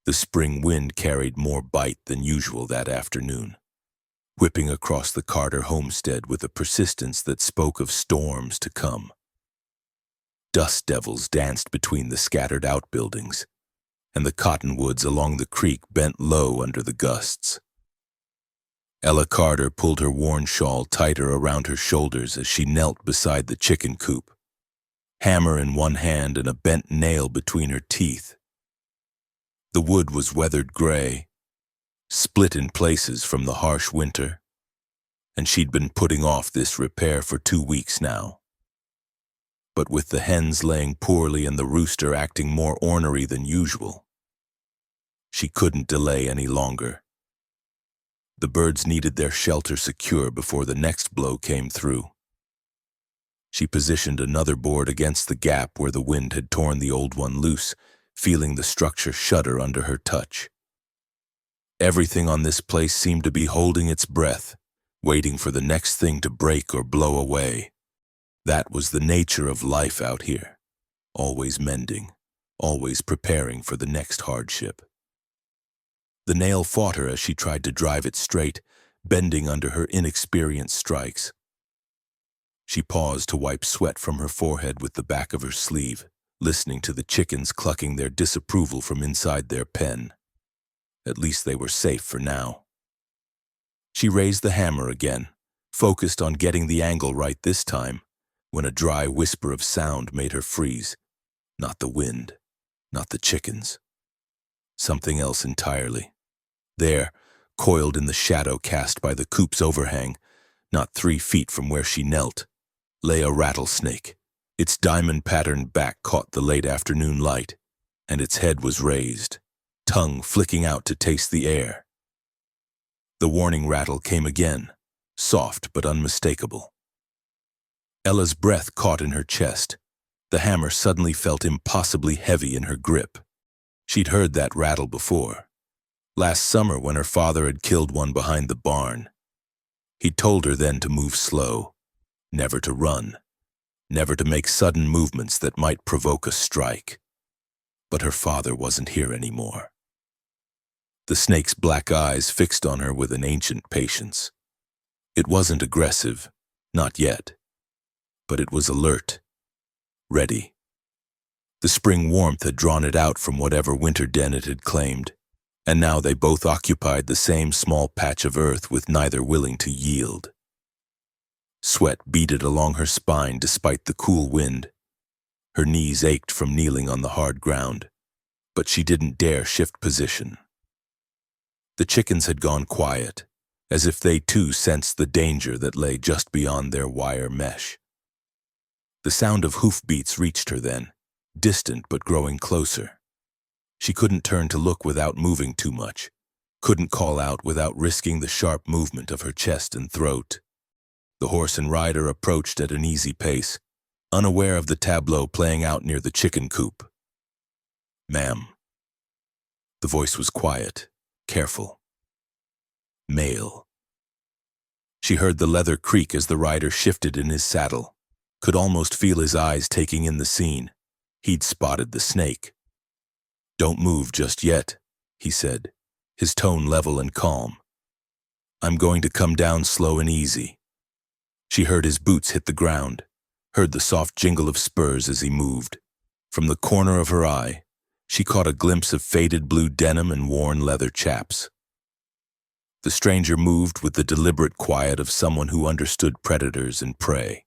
The spring wind carried more bite than usual that afternoon, whipping across the Carter homestead with a persistence that spoke of storms to come. Dust devils danced between the scattered outbuildings, and the cottonwoods along the creek bent low under the gusts. Ella Carter pulled her worn shawl tighter around her shoulders as she knelt beside the chicken coop, hammer in one hand and a bent nail between her teeth. The wood was weathered gray, split in places from the harsh winter, and she'd been putting off this repair for 2 weeks now. But with the hens laying poorly and the rooster acting more ornery than usual, she couldn't delay any longer. The birds needed their shelter secure before the next blow came through. She positioned another board against the gap where the wind had torn the old one loose, feeling the structure shudder under her touch. Everything on this place seemed to be holding its breath, waiting for the next thing to break or blow away. That was the nature of life out here, always mending, always preparing for the next hardship. The nail fought her as she tried to drive it straight, bending under her inexperienced strikes. She paused to wipe sweat from her forehead with the back of her sleeve, listening to the chickens clucking their disapproval from inside their pen. At least they were safe for now. She raised the hammer again, focused on getting the angle right this time, when a dry whisper of sound made her freeze. Not the wind, not the chickens. Something else entirely. There, coiled in the shadow cast by the coop's overhang, not 3 feet from where she knelt, lay a rattlesnake. Its diamond-patterned back caught the late afternoon light, and its head was raised, tongue flicking out to taste the air. The warning rattle came again, soft but unmistakable. Ella's breath caught in her chest. The hammer suddenly felt impossibly heavy in her grip. She'd heard that rattle before. Last summer when her father had killed one behind the barn. He'd told her then to move slow, never to run, never to make sudden movements that might provoke a strike. But her father wasn't here anymore. The snake's black eyes fixed on her with an ancient patience. It wasn't aggressive, not yet, but it was alert, ready. The spring warmth had drawn it out from whatever winter den it had claimed, and now they both occupied the same small patch of earth with neither willing to yield. Sweat beaded along her spine despite the cool wind. Her knees ached from kneeling on the hard ground, but she didn't dare shift position. The chickens had gone quiet, as if they too sensed the danger that lay just beyond their wire mesh. The sound of hoofbeats reached her then, distant but growing closer. She couldn't turn to look without moving too much, couldn't call out without risking the sharp movement of her chest and throat. The horse and rider approached at an easy pace, unaware of the tableau playing out near the chicken coop. "Ma'am." The voice was quiet, careful. Male. She heard the leather creak as the rider shifted in his saddle, could almost feel his eyes taking in the scene. He'd spotted the snake. "Don't move just yet," he said, his tone level and calm. "I'm going to come down slow and easy." She heard his boots hit the ground, heard the soft jingle of spurs as he moved. From the corner of her eye, she caught a glimpse of faded blue denim and worn leather chaps. The stranger moved with the deliberate quiet of someone who understood predators and prey,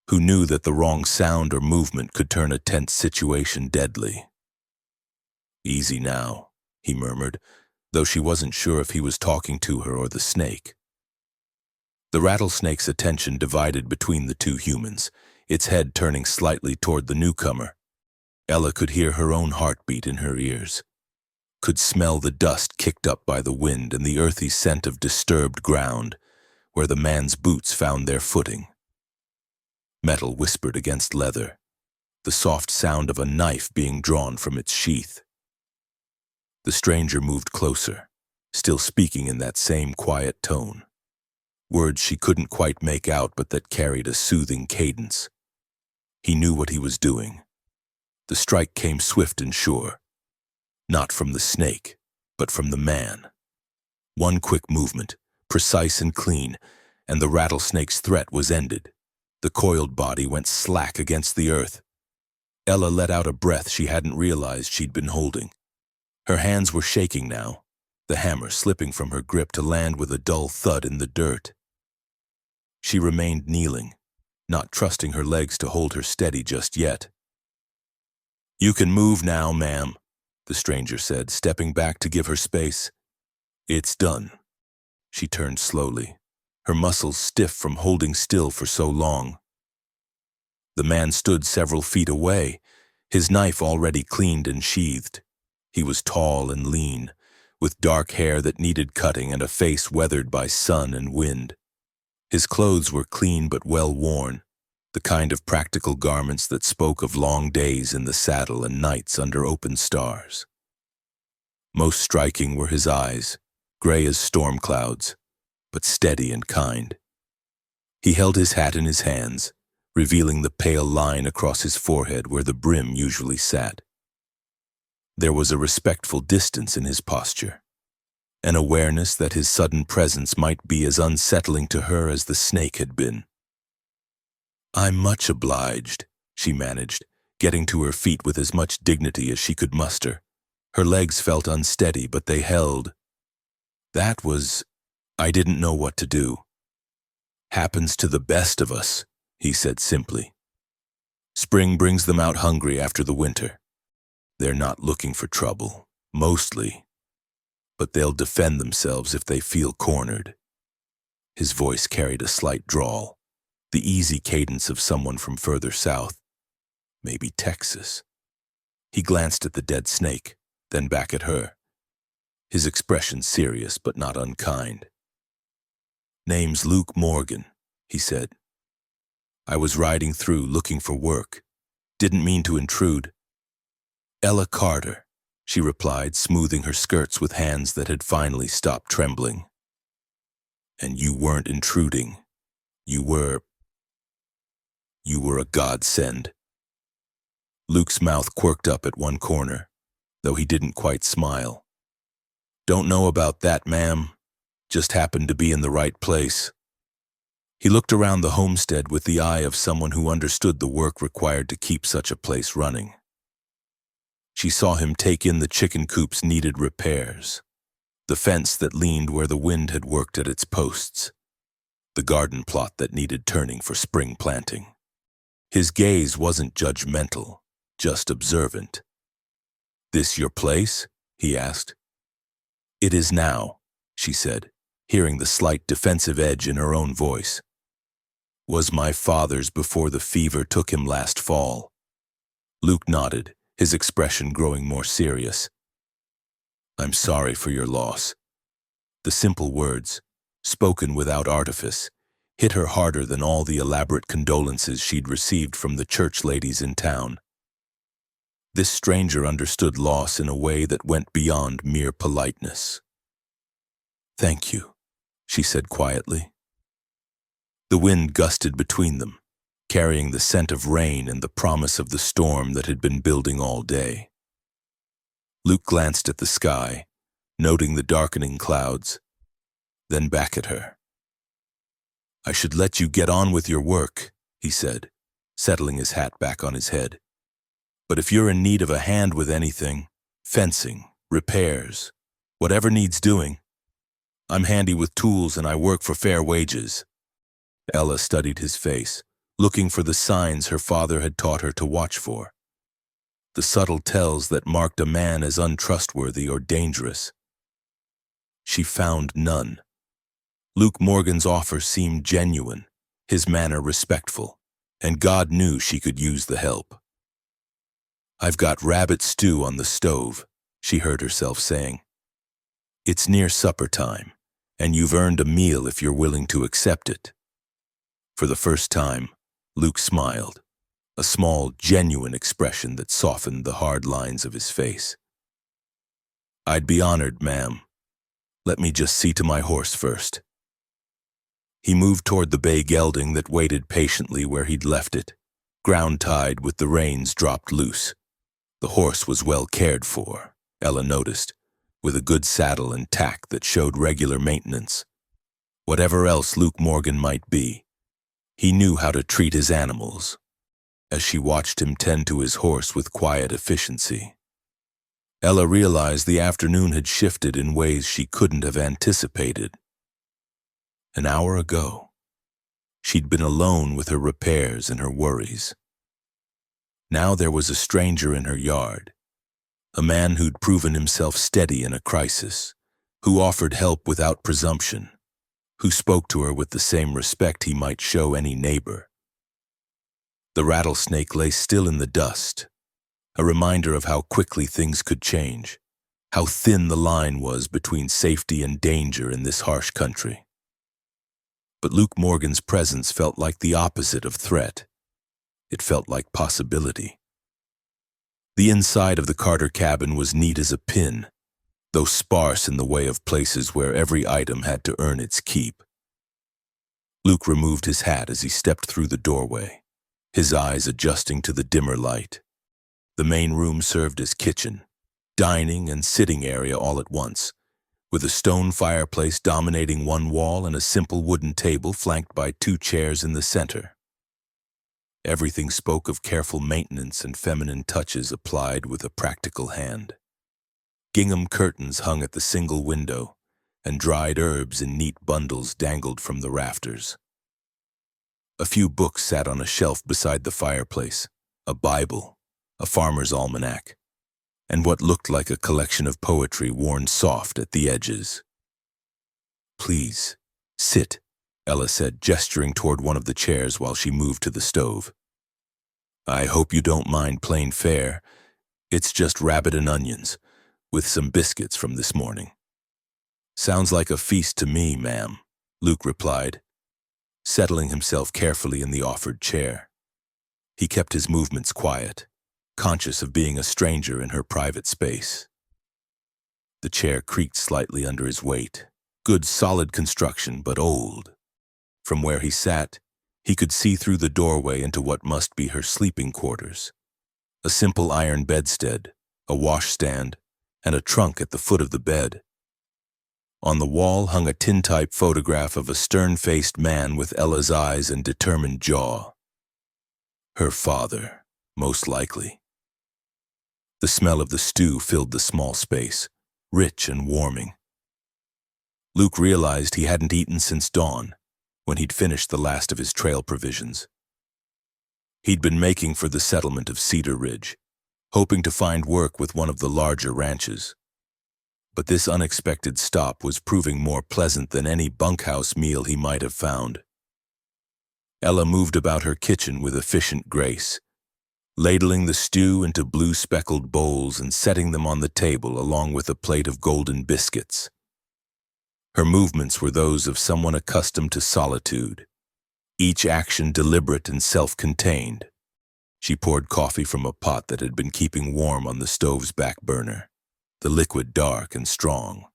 who knew that the wrong sound or movement could turn a tense situation deadly. "Easy now," he murmured, though she wasn't sure if he was talking to her or the snake. The rattlesnake's attention divided between the two humans, its head turning slightly toward the newcomer. Ella could hear her own heartbeat in her ears, could smell the dust kicked up by the wind and the earthy scent of disturbed ground where the man's boots found their footing. Metal whispered against leather, the soft sound of a knife being drawn from its sheath. The stranger moved closer, still speaking in that same quiet tone. Words she couldn't quite make out but that carried a soothing cadence. He knew what he was doing. The strike came swift and sure. Not from the snake, but from the man. One quick movement, precise and clean, and the rattlesnake's threat was ended. The coiled body went slack against the earth. Ella let out a breath she hadn't realized she'd been holding. Her hands were shaking now, the hammer slipping from her grip to land with a dull thud in the dirt. She remained kneeling, not trusting her legs to hold her steady just yet. "You can move now, ma'am," the stranger said, stepping back to give her space. "It's done." She turned slowly, her muscles stiff from holding still for so long. The man stood several feet away, his knife already cleaned and sheathed. He was tall and lean, with dark hair that needed cutting and a face weathered by sun and wind. His clothes were clean but well worn, the kind of practical garments that spoke of long days in the saddle and nights under open stars. Most striking were his eyes, gray as storm clouds, but steady and kind. He held his hat in his hands, revealing the pale line across his forehead where the brim usually sat. There was a respectful distance in his posture, an awareness that his sudden presence might be as unsettling to her as the snake had been. "I'm much obliged," she managed, getting to her feet with as much dignity as she could muster. Her legs felt unsteady, but they held. I didn't know what to do." "Happens to the best of us," he said simply. "Spring brings them out hungry after the winter. They're not looking for trouble, mostly, but they'll defend themselves if they feel cornered." His voice carried a slight drawl, the easy cadence of someone from further south, maybe Texas. He glanced at the dead snake, then back at her, his expression serious but not unkind. "Name's Luke Morgan," he said. "I was riding through looking for work. Didn't mean to intrude." "Ella Carter," she replied, smoothing her skirts with hands that had finally stopped trembling. "And you weren't intruding. You were a godsend." Luke's mouth quirked up at one corner, though he didn't quite smile. "Don't know about that, ma'am. Just happened to be in the right place." He looked around the homestead with the eye of someone who understood the work required to keep such a place running. She saw him take in the chicken coop's needed repairs, the fence that leaned where the wind had worked at its posts, the garden plot that needed turning for spring planting. His gaze wasn't judgmental, just observant. "This your place?" he asked. "It is now," she said, hearing the slight defensive edge in her own voice. "Was my father's before the fever took him last fall." Luke nodded, his expression growing more serious. "I'm sorry for your loss." The simple words, spoken without artifice, hit her harder than all the elaborate condolences she'd received from the church ladies in town. This stranger understood loss in a way that went beyond mere politeness. "Thank you," she said quietly. The wind gusted between them, carrying the scent of rain and the promise of the storm that had been building all day. Luke glanced at the sky, noting the darkening clouds, then back at her. "I should let you get on with your work," he said, settling his hat back on his head. "But if you're in need of a hand with anything, fencing, repairs, whatever needs doing, I'm handy with tools and I work for fair wages." Ella studied his face, looking for the signs her father had taught her to watch for, the subtle tells that marked a man as untrustworthy or dangerous. She found none. Luke Morgan's offer seemed genuine, his manner respectful, and God knew she could use the help. "I've got rabbit stew on the stove," she heard herself saying. "It's near supper time, and you've earned a meal if you're willing to accept it." For the first time, Luke smiled, a small, genuine expression that softened the hard lines of his face. "I'd be honored, ma'am. Let me just see to my horse first." He moved toward the bay gelding that waited patiently where he'd left it, ground-tied with the reins dropped loose. The horse was well cared for, Ella noticed, with a good saddle and tack that showed regular maintenance. Whatever else Luke Morgan might be, he knew how to treat his animals, as she watched him tend to his horse with quiet efficiency. Ella realized the afternoon had shifted in ways she couldn't have anticipated. An hour ago, she'd been alone with her repairs and her worries. Now there was a stranger in her yard, a man who'd proven himself steady in a crisis, who offered help without presumption, who spoke to her with the same respect he might show any neighbor. The rattlesnake lay still in the dust, a reminder of how quickly things could change, how thin the line was between safety and danger in this harsh country. But Luke Morgan's presence felt like the opposite of threat. It felt like possibility. The inside of the Carter cabin was neat as a pin, though sparse in the way of places where every item had to earn its keep. Luke removed his hat as he stepped through the doorway, his eyes adjusting to the dimmer light. The main room served as kitchen, dining, and sitting area all at once, with a stone fireplace dominating one wall and a simple wooden table flanked by 2 chairs in the center. Everything spoke of careful maintenance and feminine touches applied with a practical hand. Gingham curtains hung at the single window, and dried herbs in neat bundles dangled from the rafters. A few books sat on a shelf beside the fireplace, a Bible, a farmer's almanac, and what looked like a collection of poetry worn soft at the edges. "Please, sit," Ella said, gesturing toward one of the chairs while she moved to the stove. "I hope you don't mind plain fare. It's just rabbit and onions, with some biscuits from this morning." "Sounds like a feast to me, ma'am," Luke replied, settling himself carefully in the offered chair. He kept his movements quiet, conscious of being a stranger in her private space. The chair creaked slightly under his weight. Good, solid construction, but old. From where he sat, he could see through the doorway into what must be her sleeping quarters. A simple iron bedstead, a washstand, and a trunk at the foot of the bed. On the wall hung a tintype photograph of a stern-faced man with Ella's eyes and determined jaw. Her father, most likely. The smell of the stew filled the small space, rich and warming. Luke realized he hadn't eaten since dawn, when he'd finished the last of his trail provisions. He'd been making for the settlement of Cedar Ridge, hoping to find work with one of the larger ranches. But this unexpected stop was proving more pleasant than any bunkhouse meal he might have found. Ella moved about her kitchen with efficient grace, ladling the stew into blue speckled bowls and setting them on the table along with a plate of golden biscuits. Her movements were those of someone accustomed to solitude, each action deliberate and self-contained. She poured coffee from a pot that had been keeping warm on the stove's back burner, the liquid dark and strong.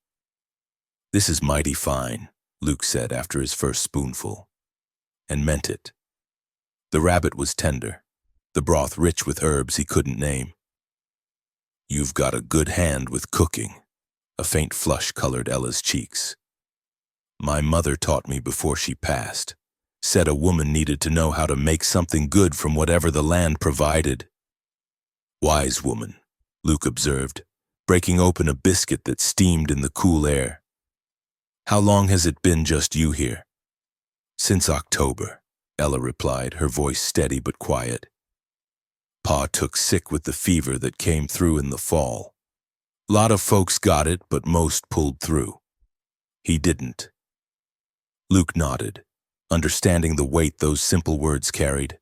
"This is mighty fine," Luke said after his first spoonful, and meant it. The rabbit was tender, the broth rich with herbs he couldn't name. "You've got a good hand with cooking." A faint flush colored Ella's cheeks. "My mother taught me before she passed. Said a woman needed to know how to make something good from whatever the land provided." "Wise woman," Luke observed, breaking open a biscuit that steamed in the cool air. "How long has it been just you here?" "Since October," Ella replied, her voice steady but quiet. "Pa took sick with the fever that came through in the fall. Lot of folks got it, but most pulled through. He didn't." Luke nodded, understanding the weight those simple words carried.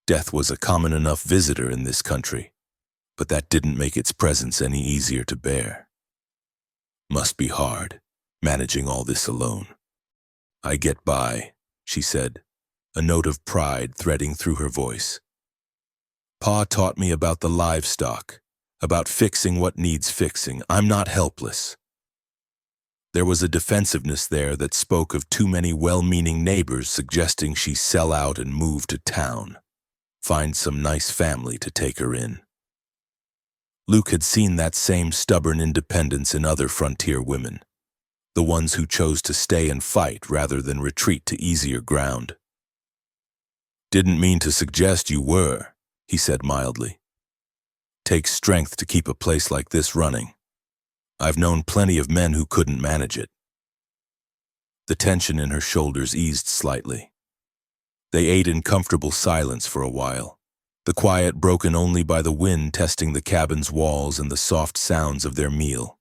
Death was a common enough visitor in this country, but that didn't make its presence any easier to bear. "Must be hard, managing all this alone." "I get by," she said, a note of pride threading through her voice. "Pa taught me about the livestock, about fixing what needs fixing. I'm not helpless." There was a defensiveness there that spoke of too many well-meaning neighbors suggesting she sell out and move to town, find some nice family to take her in. Luke had seen that same stubborn independence in other frontier women, the ones who chose to stay and fight rather than retreat to easier ground. "Didn't mean to suggest you were," he said mildly. "Takes strength to keep a place like this running. I've known plenty of men who couldn't manage it." The tension in her shoulders eased slightly. They ate in comfortable silence for a while, the quiet broken only by the wind testing the cabin's walls and the soft sounds of their meal.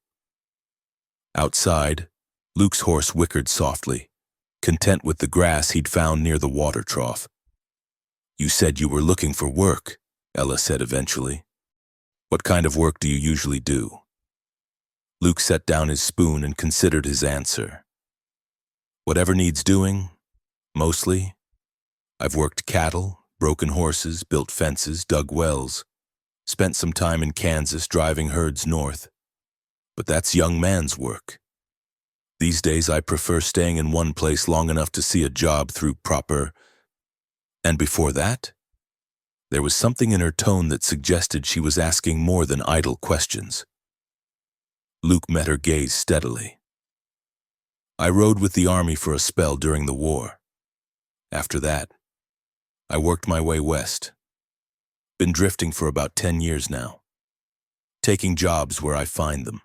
Outside, Luke's horse whickered softly, content with the grass he'd found near the water trough. "You said you were looking for work," Ella said eventually. "What kind of work do you usually do?" Luke set down his spoon and considered his answer. "Whatever needs doing, mostly. I've worked cattle, broken horses, built fences, dug wells, spent some time in Kansas driving herds north. But that's young man's work. These days I prefer staying in one place long enough to see a job through proper." "And before that?" There was something in her tone that suggested she was asking more than idle questions. Luke met her gaze steadily. "I rode with the army for a spell during the war. After that, I worked my way west. Been drifting for about 10 years now, taking jobs where I find them."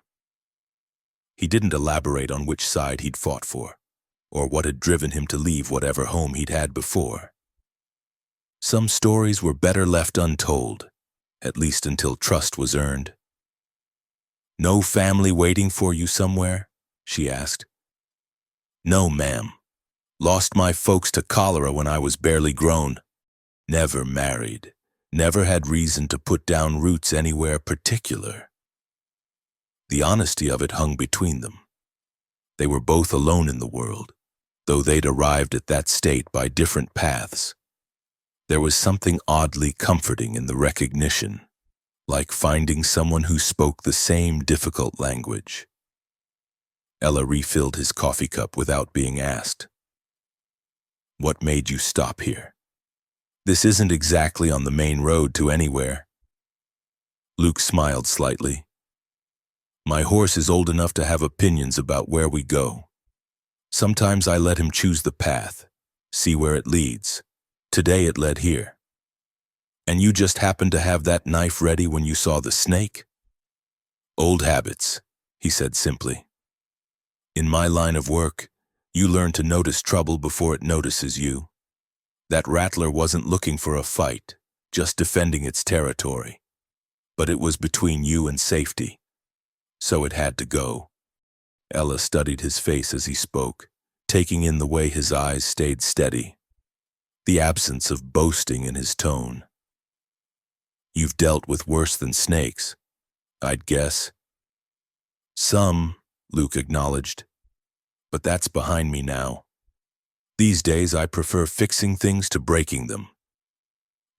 He didn't elaborate on which side he'd fought for, or what had driven him to leave whatever home he'd had before. Some stories were better left untold, at least until trust was earned. "No family waiting for you somewhere?" she asked. "No, ma'am. Lost my folks to cholera when I was barely grown. Never married. Never had reason to put down roots anywhere particular." The honesty of it hung between them. They were both alone in the world, though they'd arrived at that state by different paths. There was something oddly comforting in the recognition, like finding someone who spoke the same difficult language. Ella refilled his coffee cup without being asked. "What made you stop here? This isn't exactly on the main road to anywhere." Luke smiled slightly. "My horse is old enough to have opinions about where we go. Sometimes I let him choose the path, see where it leads. Today it led here. And you just happened to have that knife ready when you saw the snake?" "Old habits," he said simply. "In my line of work, you learn to notice trouble before it notices you. That rattler wasn't looking for a fight, just defending its territory. But it was between you and safety. So it had to go." Ella studied his face as he spoke, taking in the way his eyes stayed steady, the absence of boasting in his tone. "You've dealt with worse than snakes, I'd guess." "Some," Luke acknowledged. "But that's behind me now. These days I prefer fixing things to breaking them."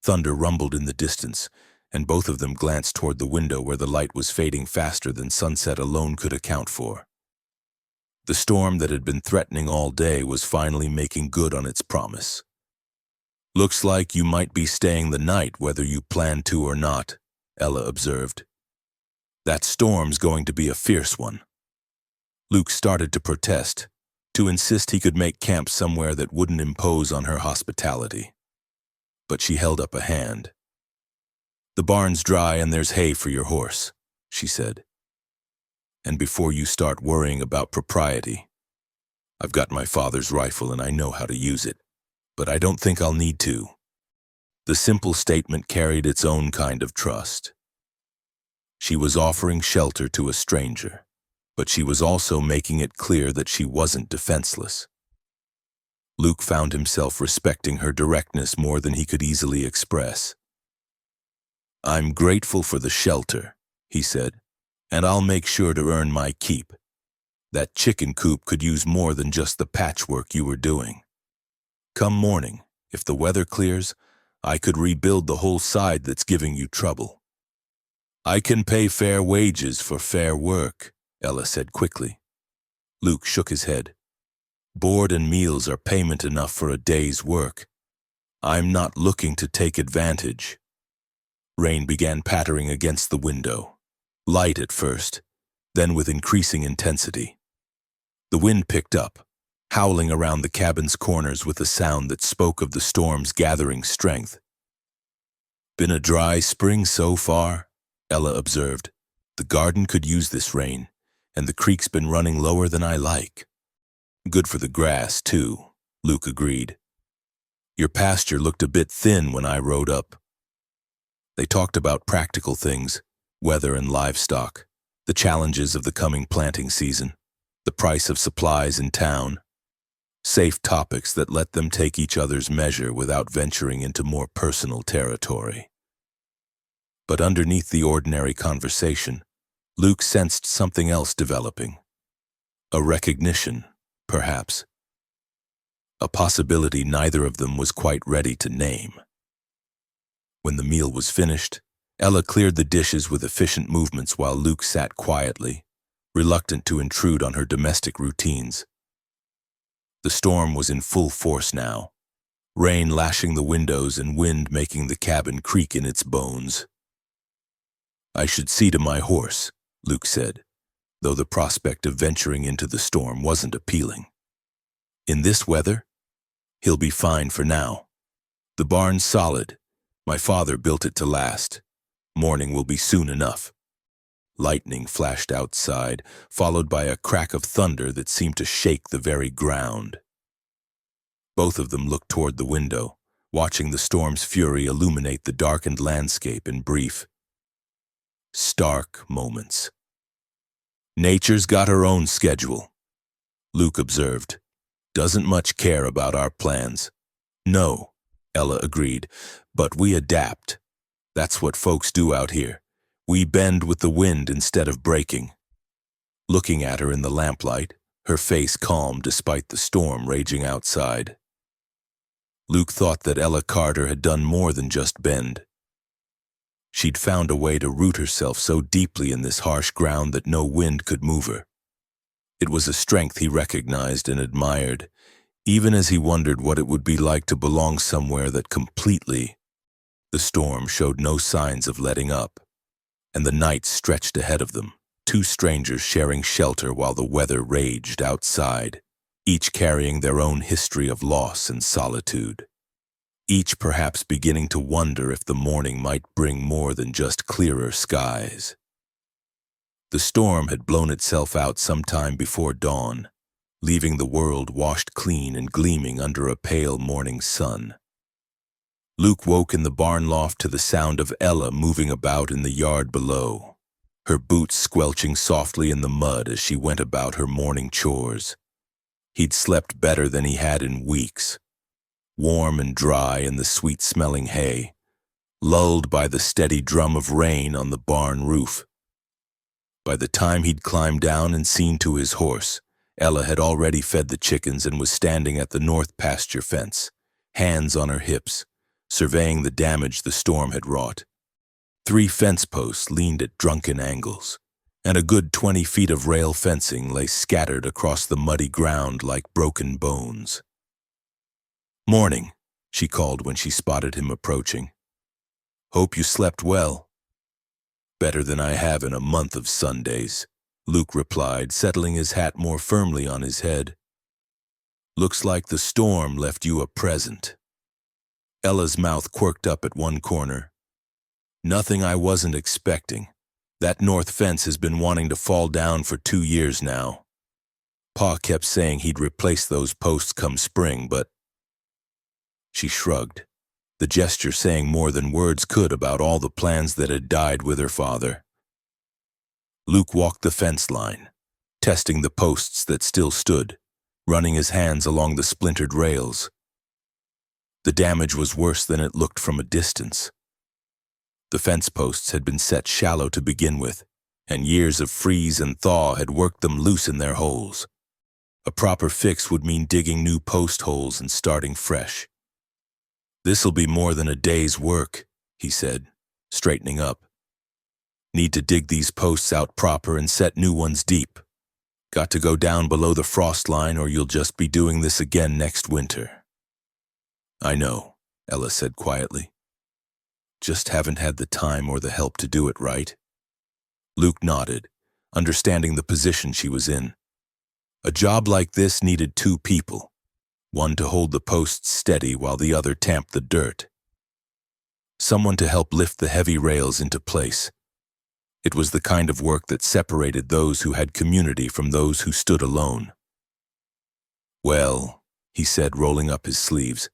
Thunder rumbled in the distance, and both of them glanced toward the window where the light was fading faster than sunset alone could account for. The storm that had been threatening all day was finally making good on its promise. "Looks like you might be staying the night whether you plan to or not," Ella observed. "That storm's going to be a fierce one." Luke started to protest, to insist he could make camp somewhere that wouldn't impose on her hospitality. But she held up a hand. "The barn's dry and there's hay for your horse," she said. "And before you start worrying about propriety, I've got my father's rifle and I know how to use it, but I don't think I'll need to." The simple statement carried its own kind of trust. She was offering shelter to a stranger, but she was also making it clear that she wasn't defenseless. Luke found himself respecting her directness more than he could easily express. "I'm grateful for the shelter," he said, "and I'll make sure to earn my keep. That chicken coop could use more than just the patchwork you were doing. Come morning, if the weather clears, I could rebuild the whole side that's giving you trouble." "I can pay fair wages for fair work," Ella said quickly. Luke shook his head. "Board and meals are payment enough for a day's work. I'm not looking to take advantage." Rain began pattering against the window, light at first, then with increasing intensity. The wind picked up, howling around the cabin's corners with a sound that spoke of the storm's gathering strength. "Been a dry spring so far," Ella observed. "The garden could use this rain, and the creek's been running lower than I like." "Good for the grass, too," Luke agreed. "Your pasture looked a bit thin when I rode up." They talked about practical things, weather and livestock, the challenges of the coming planting season, the price of supplies in town, safe topics that let them take each other's measure without venturing into more personal territory. But underneath the ordinary conversation, Luke sensed something else developing. A recognition, perhaps. A possibility neither of them was quite ready to name. When the meal was finished, Ella cleared the dishes with efficient movements while Luke sat quietly, reluctant to intrude on her domestic routines. The storm was in full force now, rain lashing the windows and wind making the cabin creak in its bones. "I should see to my horse," Luke said, though the prospect of venturing into the storm wasn't appealing. "In this weather? He'll be fine for now. The barn's solid. My father built it to last. Morning will be soon enough." Lightning flashed outside, followed by a crack of thunder that seemed to shake the very ground. Both of them looked toward the window, watching the storm's fury illuminate the darkened landscape in brief, stark moments. "Nature's got her own schedule," Luke observed. "Doesn't much care about our plans." "No," Ella agreed, "but we adapt. That's what folks do out here. We bend with the wind instead of breaking." Looking at her in the lamplight, her face calm despite the storm raging outside. Luke thought that Ella Carter had done more than just bend. She'd found a way to root herself so deeply in this harsh ground that no wind could move her. It was a strength he recognized and admired, even as he wondered what it would be like to belong somewhere that completely. The storm showed no signs of letting up, and the night stretched ahead of them, two strangers sharing shelter while the weather raged outside, each carrying their own history of loss and solitude, each perhaps beginning to wonder if the morning might bring more than just clearer skies. The storm had blown itself out some time before dawn, leaving the world washed clean and gleaming under a pale morning sun. Luke woke in the barn loft to the sound of Ella moving about in the yard below, her boots squelching softly in the mud as she went about her morning chores. He'd slept better than he had in weeks, warm and dry in the sweet-smelling hay, lulled by the steady drum of rain on the barn roof. By the time he'd climbed down and seen to his horse, Ella had already fed the chickens and was standing at the north pasture fence, hands on her hips, surveying the damage the storm had wrought. 3 fence posts leaned at drunken angles, and a good 20 feet of rail fencing lay scattered across the muddy ground like broken bones. "Morning," she called when she spotted him approaching. "Hope you slept well." "Better than I have in a month of Sundays," Luke replied, settling his hat more firmly on his head. "Looks like the storm left you a present." Ella's mouth quirked up at one corner. "Nothing I wasn't expecting. That north fence has been wanting to fall down for 2 years now. Pa kept saying he'd replace those posts come spring, but—" She shrugged, the gesture saying more than words could about all the plans that had died with her father. Luke walked the fence line, testing the posts that still stood, running his hands along the splintered rails. The damage was worse than it looked from a distance. The fence posts had been set shallow to begin with, and years of freeze and thaw had worked them loose in their holes. A proper fix would mean digging new post holes and starting fresh. "This'll be more than a day's work," he said, straightening up. "Need to dig these posts out proper and set new ones deep. Got to go down below the frost line or you'll just be doing this again next winter." "I know," Ella said quietly. "Just haven't had the time or the help to do it right." Luke nodded, understanding the position she was in. A job like this needed two people, one to hold the posts steady while the other tamped the dirt. Someone to help lift the heavy rails into place. It was the kind of work that separated those who had community from those who stood alone. "Well," he said, rolling up his sleeves,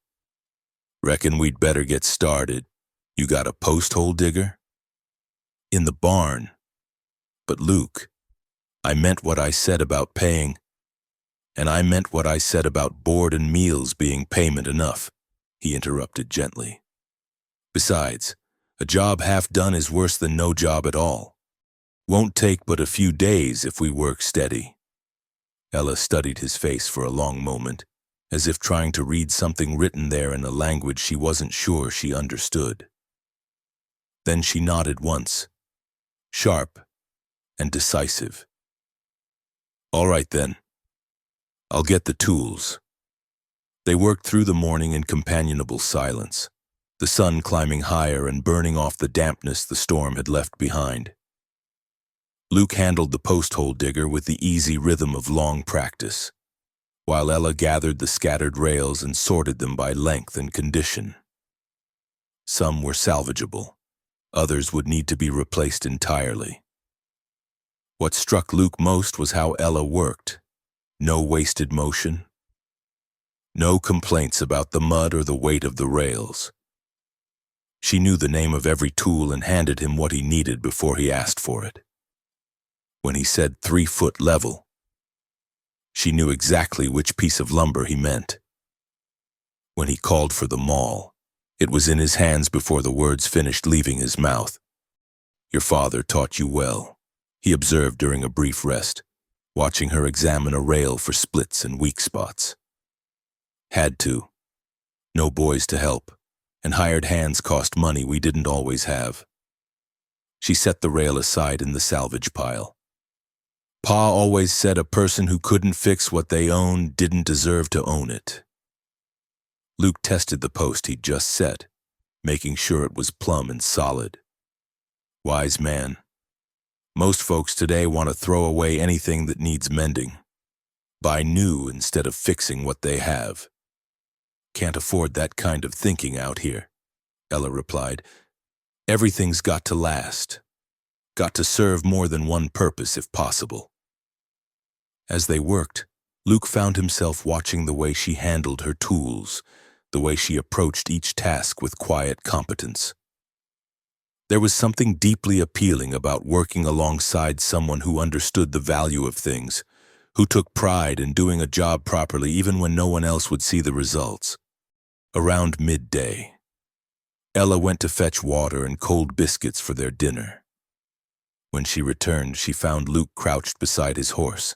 "reckon we'd better get started. You got a post hole digger?" "In the barn." "But Luke, I meant what I said about paying, and I meant what I said about board and meals being payment enough," he interrupted gently. "Besides, a job half done is worse than no job at all. Won't take but a few days if we work steady." Ella studied his face for a long moment, as if trying to read something written there in a language she wasn't sure she understood. Then she nodded once, sharp and decisive. "All right then. I'll get the tools." They worked through the morning in companionable silence, the sun climbing higher and burning off the dampness the storm had left behind. Luke handled the post hole digger with the easy rhythm of long practice, while Ella gathered the scattered rails and sorted them by length and condition. Some were salvageable, others would need to be replaced entirely. What struck Luke most was how Ella worked. No wasted motion. No complaints about the mud or the weight of the rails. She knew the name of every tool and handed him what he needed before he asked for it. When he said 3-foot level, she knew exactly which piece of lumber he meant. When he called for the maul, it was in his hands before the words finished leaving his mouth. "Your father taught you well," he observed during a brief rest, watching her examine a rail for splits and weak spots. "Had to. No boys to help, and hired hands cost money we didn't always have." She set the rail aside in the salvage pile. "Pa always said a person who couldn't fix what they owned didn't deserve to own it." Luke tested the post he'd just set, making sure it was plumb and solid. Wise man. Most folks today want to throw away anything that needs mending. Buy new instead of fixing what they have. "Can't afford that kind of thinking out here," Ella replied. "Everything's got to last. Got to serve more than one purpose if possible." As they worked, Luke found himself watching the way she handled her tools, the way she approached each task with quiet competence. There was something deeply appealing about working alongside someone who understood the value of things, who took pride in doing a job properly even when no one else would see the results. Around midday, Ella went to fetch water and cold biscuits for their dinner. When she returned, she found Luke crouched beside his horse,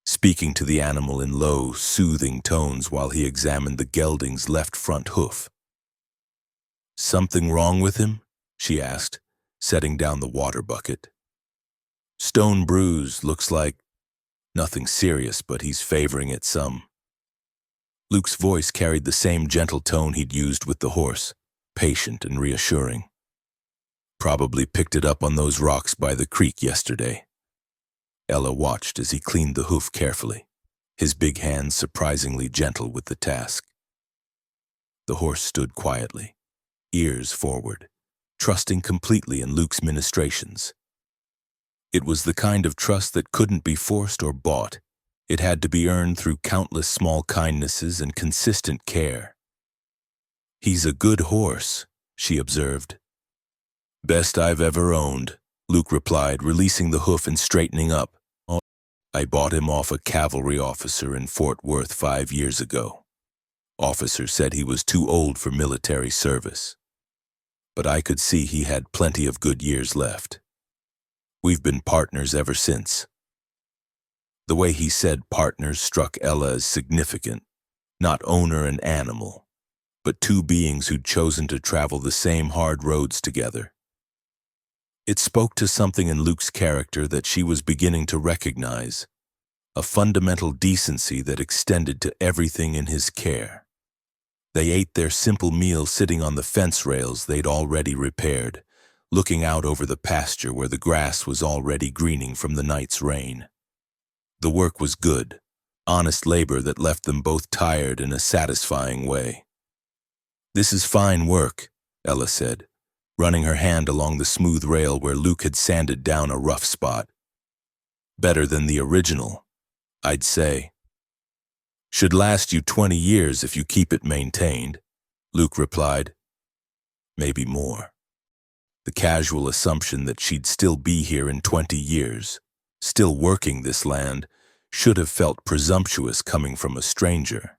speaking to the animal in low, soothing tones while he examined the gelding's left front hoof. "Something wrong with him?" she asked, setting down the water bucket. "Stone bruise, looks like. Nothing serious, but he's favoring it some." Luke's voice carried the same gentle tone he'd used with the horse, patient and reassuring. "Probably picked it up on those rocks by the creek yesterday." Ella watched as he cleaned the hoof carefully, his big hands surprisingly gentle with the task. The horse stood quietly, ears forward, trusting completely in Luke's ministrations. It was the kind of trust that couldn't be forced or bought. It had to be earned through countless small kindnesses and consistent care. "He's a good horse," she observed. "Best I've ever owned," Luke replied, releasing the hoof and straightening up. "I bought him off a cavalry officer in Fort Worth 5 years ago. Officer said he was too old for military service, but I could see he had plenty of good years left. We've been partners ever since." The way he said partners struck Ella as significant, not owner and animal, but two beings who'd chosen to travel the same hard roads together. It spoke to something in Luke's character that she was beginning to recognize, a fundamental decency that extended to everything in his care. They ate their simple meal sitting on the fence rails they'd already repaired, looking out over the pasture where the grass was already greening from the night's rain. The work was good, honest labor that left them both tired in a satisfying way. "This is fine work," Ella said, running her hand along the smooth rail where Luke had sanded down a rough spot. "Better than the original, I'd say." "Should last you 20 years if you keep it maintained," Luke replied. "Maybe more." The casual assumption that she'd still be here in 20 years, still working this land, should have felt presumptuous coming from a stranger.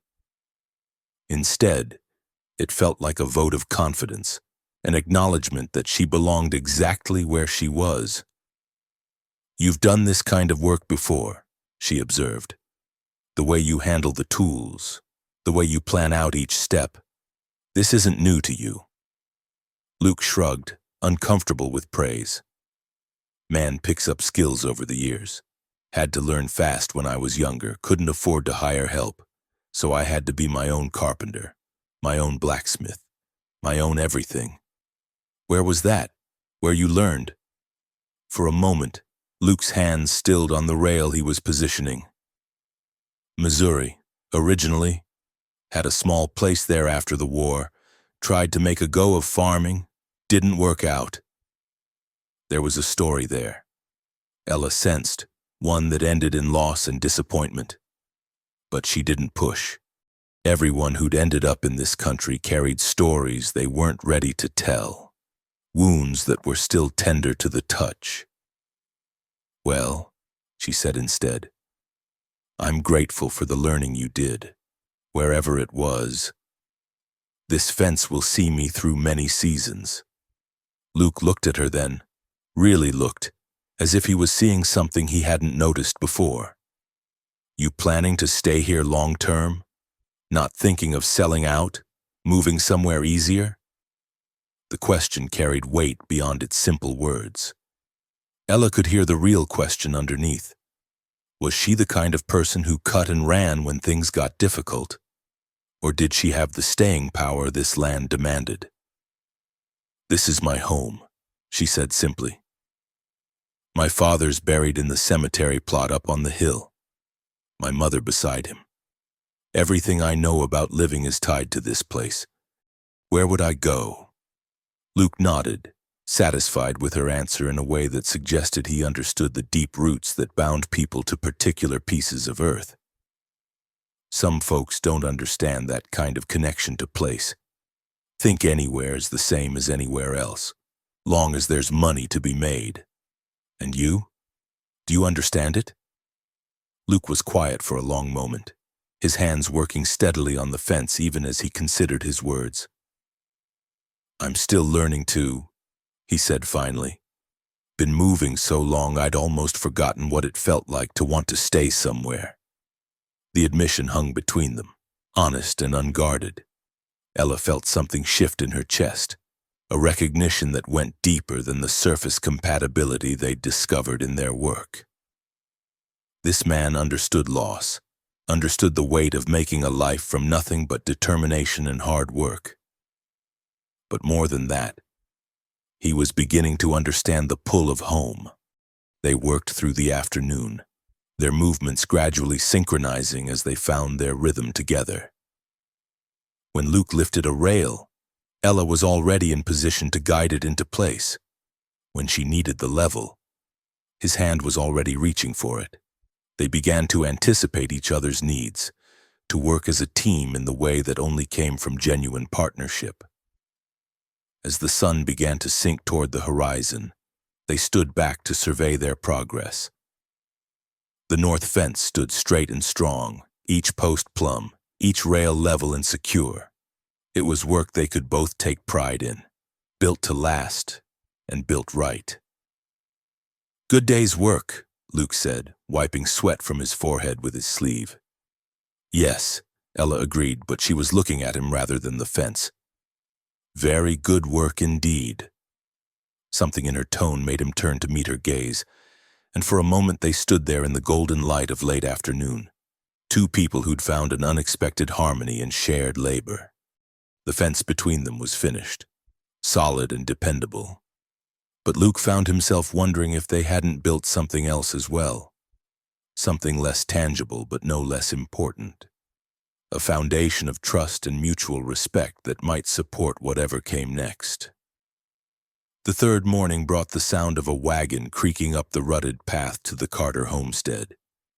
Instead, it felt like a vote of confidence, an acknowledgement that she belonged exactly where she was. "You've done this kind of work before," she observed. "The way you handle the tools, the way you plan out each step. This isn't new to you." Luke shrugged, uncomfortable with praise. "Man picks up skills over the years. Had to learn fast when I was younger, couldn't afford to hire help, so I had to be my own carpenter, my own blacksmith, my own everything." "Where was that? Where you learned?" For a moment, Luke's hands stilled on the rail he was positioning. "Missouri, originally. Had a small place there after the war. Tried to make a go of farming. Didn't work out." There was a story there, Ella sensed, one that ended in loss and disappointment. But she didn't push. Everyone who'd ended up in this country carried stories they weren't ready to tell, wounds that were still tender to the touch. "Well," she said instead, "I'm grateful for the learning you did, wherever it was. This fence will see me through many seasons." Luke looked at her then, really looked, as if he was seeing something he hadn't noticed before. "You planning to stay here long term? Not thinking of selling out? Moving somewhere easier?" The question carried weight beyond its simple words. Ella could hear the real question underneath. Was she the kind of person who cut and ran when things got difficult? Or did she have the staying power this land demanded? "This is my home," she said simply. "My father's buried in the cemetery plot up on the hill. My mother beside him. Everything I know about living is tied to this place. Where would I go?" Luke nodded, satisfied with her answer in a way that suggested he understood the deep roots that bound people to particular pieces of earth. Some folks don't understand that kind of connection to place. Think anywhere is the same as anywhere else, long as there's money to be made. And you? Do you understand it? Luke was quiet for a long moment, his hands working steadily on the fence even as he considered his words. "I'm still learning to," he said finally. "Been moving so long I'd almost forgotten what it felt like to want to stay somewhere." The admission hung between them, honest and unguarded. Ella felt something shift in her chest, a recognition that went deeper than the surface compatibility they'd discovered in their work. This man understood loss, understood the weight of making a life from nothing but determination and hard work. But more than that, he was beginning to understand the pull of home. They worked through the afternoon, their movements gradually synchronizing as they found their rhythm together. When Luke lifted a rail, Ella was already in position to guide it into place. When she needed the level, his hand was already reaching for it. They began to anticipate each other's needs, to work as a team in the way that only came from genuine partnership. As the sun began to sink toward the horizon, they stood back to survey their progress. The north fence stood straight and strong, each post plumb, each rail level and secure. It was work they could both take pride in, built to last and built right. "Good day's work," Luke said, wiping sweat from his forehead with his sleeve. "Yes," Ella agreed, but she was looking at him rather than the fence. "Very good work indeed." Something in her tone made him turn to meet her gaze, and for a moment they stood there in the golden light of late afternoon, two people who'd found an unexpected harmony in shared labor. The fence between them was finished, solid and dependable. But Luke found himself wondering if they hadn't built something else as well. Something less tangible but no less important. A foundation of trust and mutual respect that might support whatever came next. The third morning brought the sound of a wagon creaking up the rutted path to the Carter homestead,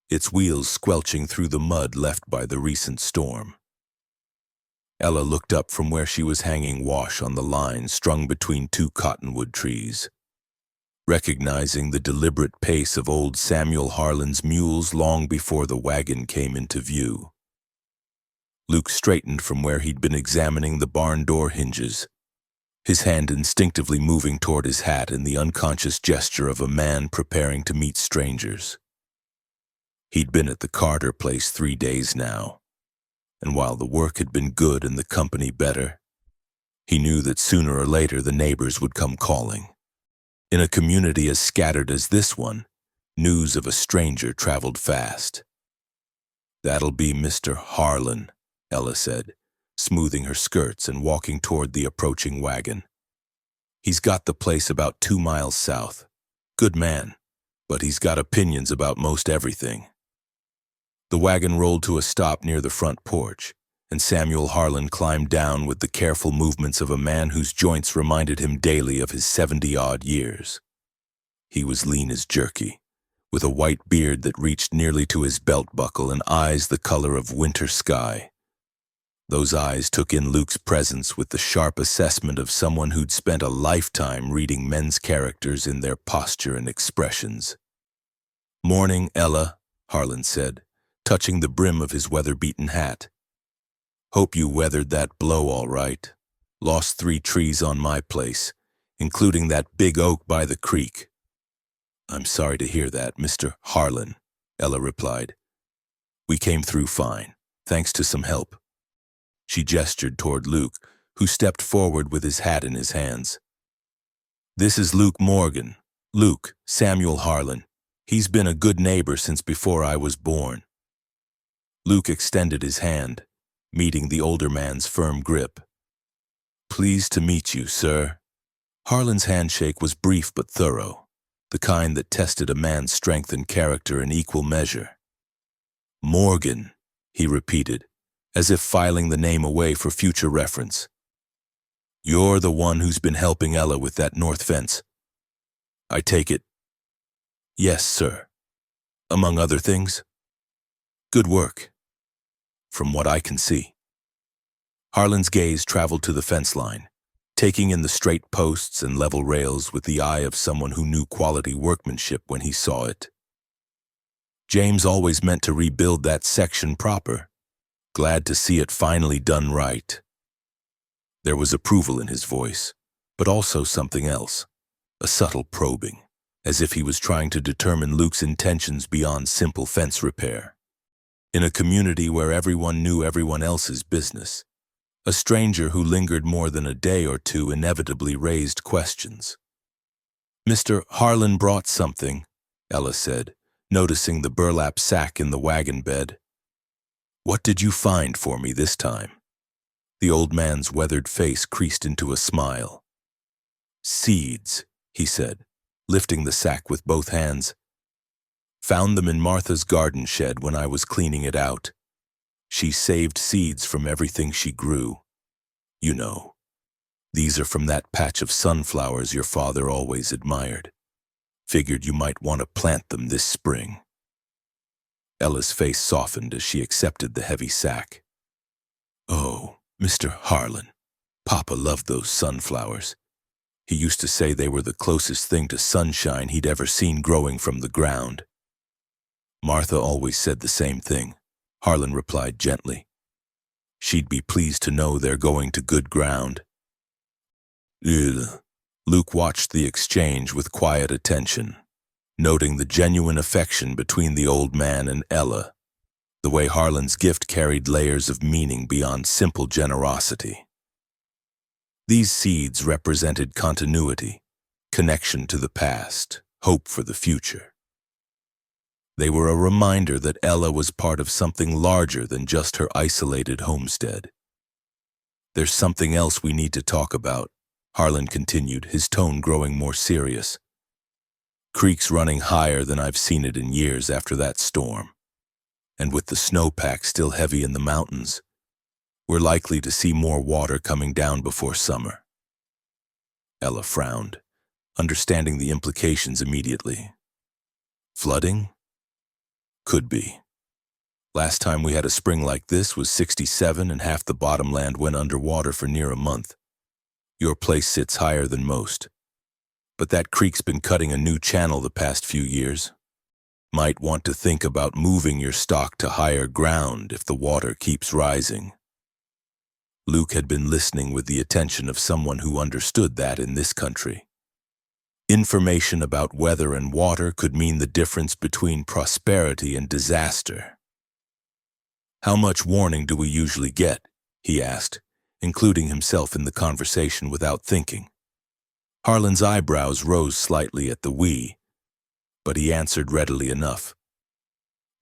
its wheels squelching through the mud left by the recent storm. Ella looked up from where she was hanging wash on the line strung between two cottonwood trees. Recognizing the deliberate pace of old Samuel Harlan's mules long before the wagon came into view. Luke straightened from where he'd been examining the barn door hinges, his hand instinctively moving toward his hat in the unconscious gesture of a man preparing to meet strangers. He'd been at the Carter place 3 days now, and while the work had been good and the company better, he knew that sooner or later the neighbors would come calling. In a community as scattered as this one, news of a stranger traveled fast. "That'll be Mr. Harlan," Ella said, smoothing her skirts and walking toward the approaching wagon. "He's got the place about 2 miles south. Good man, but he's got opinions about most everything." The wagon rolled to a stop near the front porch, and Samuel Harlan climbed down with the careful movements of a man whose joints reminded him daily of his 70-odd years. He was lean as jerky, with a white beard that reached nearly to his belt buckle and eyes the color of winter sky. Those eyes took in Luke's presence with the sharp assessment of someone who'd spent a lifetime reading men's characters in their posture and expressions. "Morning, Ella," Harlan said, touching the brim of his weather-beaten hat. "Hope you weathered that blow all right. Lost 3 trees on my place, including that big oak by the creek." "I'm sorry to hear that, Mr. Harlan," Ella replied. "We came through fine, thanks to some help." She gestured toward Luke, who stepped forward with his hat in his hands. "This is Luke Morgan. Luke, Samuel Harlan. He's been a good neighbor since before I was born." Luke extended his hand, meeting the older man's firm grip. "Pleased to meet you, sir." Harlan's handshake was brief but thorough, the kind that tested a man's strength and character in equal measure. "Morgan," he repeated, as if filing the name away for future reference. "You're the one who's been helping Ella with that north fence, I take it?" "Yes, sir. Among other things." "Good work, from what I can see." Harlan's gaze traveled to the fence line, taking in the straight posts and level rails with the eye of someone who knew quality workmanship when he saw it. "James always meant to rebuild that section proper. Glad to see it finally done right." There was approval in his voice, but also something else, a subtle probing, as if he was trying to determine Luke's intentions beyond simple fence repair. In a community where everyone knew everyone else's business, a stranger who lingered more than a day or two inevitably raised questions. "Mr. Harlan brought something," Ella said, noticing the burlap sack in the wagon bed. "What did you find for me this time?" The old man's weathered face creased into a smile. "Seeds," he said, lifting the sack with both hands. "Found them in Martha's garden shed when I was cleaning it out. She saved seeds from everything she grew. You know, these are from that patch of sunflowers your father always admired. Figured you might want to plant them this spring." Ella's face softened as she accepted the heavy sack. "Oh, Mr. Harlan, Papa loved those sunflowers. He used to say they were the closest thing to sunshine he'd ever seen growing from the ground." "Martha always said the same thing," Harlan replied gently. "She'd be pleased to know they're going to good ground." Ugh. Luke watched the exchange with quiet attention, noting the genuine affection between the old man and Ella, the way Harlan's gift carried layers of meaning beyond simple generosity. These seeds represented continuity, connection to the past, hope for the future. They were a reminder that Ella was part of something larger than just her isolated homestead. "There's something else we need to talk about," Harlan continued, his tone growing more serious. Creek's running higher than I've seen it in years after that storm. And with the snowpack still heavy in the mountains, we're likely to see more water coming down before summer. Ella frowned, understanding the implications immediately. Flooding? Could be. Last time we had a spring like this was '67 and half the bottomland went underwater for near a month. Your place sits higher than most. But that creek's been cutting a new channel the past few years. Might want to think about moving your stock to higher ground if the water keeps rising. Luke had been listening with the attention of someone who understood that in this country. Information about weather and water could mean the difference between prosperity and disaster. How much warning do we usually get? He asked, including himself in the conversation without thinking. Harlan's eyebrows rose slightly at the "we," but he answered readily enough.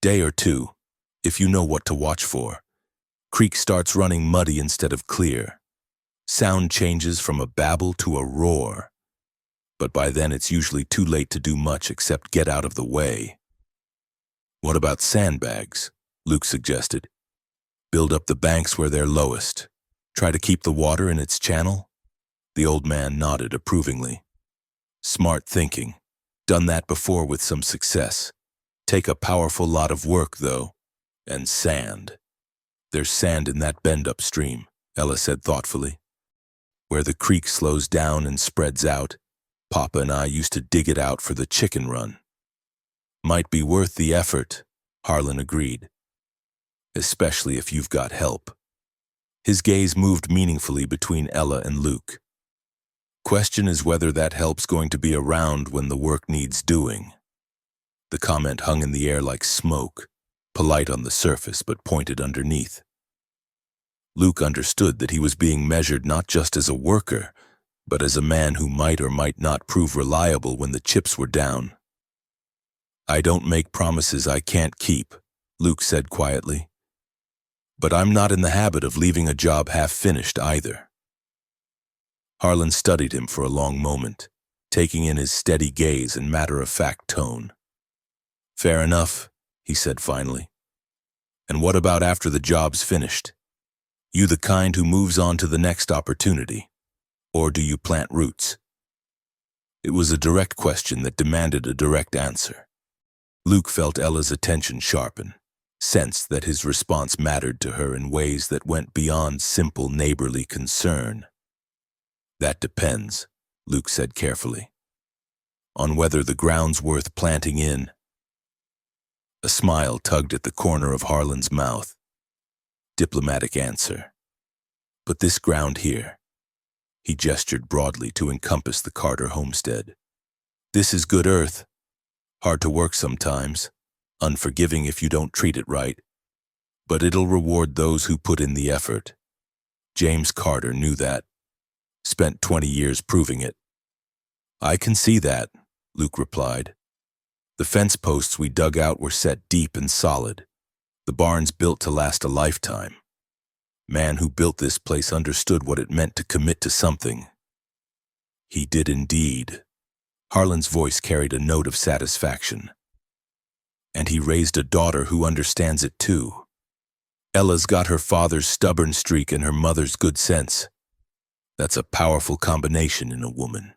Day or two, if you know what to watch for. Creek starts running muddy instead of clear. Sound changes from a babble to a roar. But by then it's usually too late to do much except get out of the way. What about sandbags? Luke suggested. Build up the banks where they're lowest. Try to keep the water in its channel? The old man nodded approvingly. Smart thinking. Done that before with some success. Take a powerful lot of work, though. And sand. There's sand in that bend upstream, Ella said thoughtfully. Where the creek slows down and spreads out, Papa and I used to dig it out for the chicken run. Might be worth the effort, Harlan agreed. Especially if you've got help. His gaze moved meaningfully between Ella and Luke. Question is whether that help's going to be around when the work needs doing. The comment hung in the air like smoke, polite on the surface but pointed underneath. Luke understood that he was being measured not just as a worker, but as a man who might or might not prove reliable when the chips were down. I don't make promises I can't keep, Luke said quietly. But I'm not in the habit of leaving a job half-finished either. Harlan studied him for a long moment, taking in his steady gaze and matter-of-fact tone. Fair enough, he said finally. And what about after the job's finished? You the kind who moves on to the next opportunity? Or do you plant roots? It was a direct question that demanded a direct answer. Luke felt Ella's attention sharpen, sensed that his response mattered to her in ways that went beyond simple neighborly concern. That depends, Luke said carefully, on whether the ground's worth planting in. A smile tugged at the corner of Harlan's mouth. Diplomatic answer. But this ground here. He gestured broadly to encompass the Carter homestead. This is good earth. Hard to work sometimes, unforgiving if you don't treat it right. But it'll reward those who put in the effort. James Carter knew that. Spent 20 years proving it. I can see that, Luke replied. The fence posts we dug out were set deep and solid. The barn's built to last a lifetime. Man who built this place understood what it meant to commit to something. He did indeed. Harlan's voice carried a note of satisfaction. And he raised a daughter who understands it too. Ella's got her father's stubborn streak and her mother's good sense. That's a powerful combination in a woman.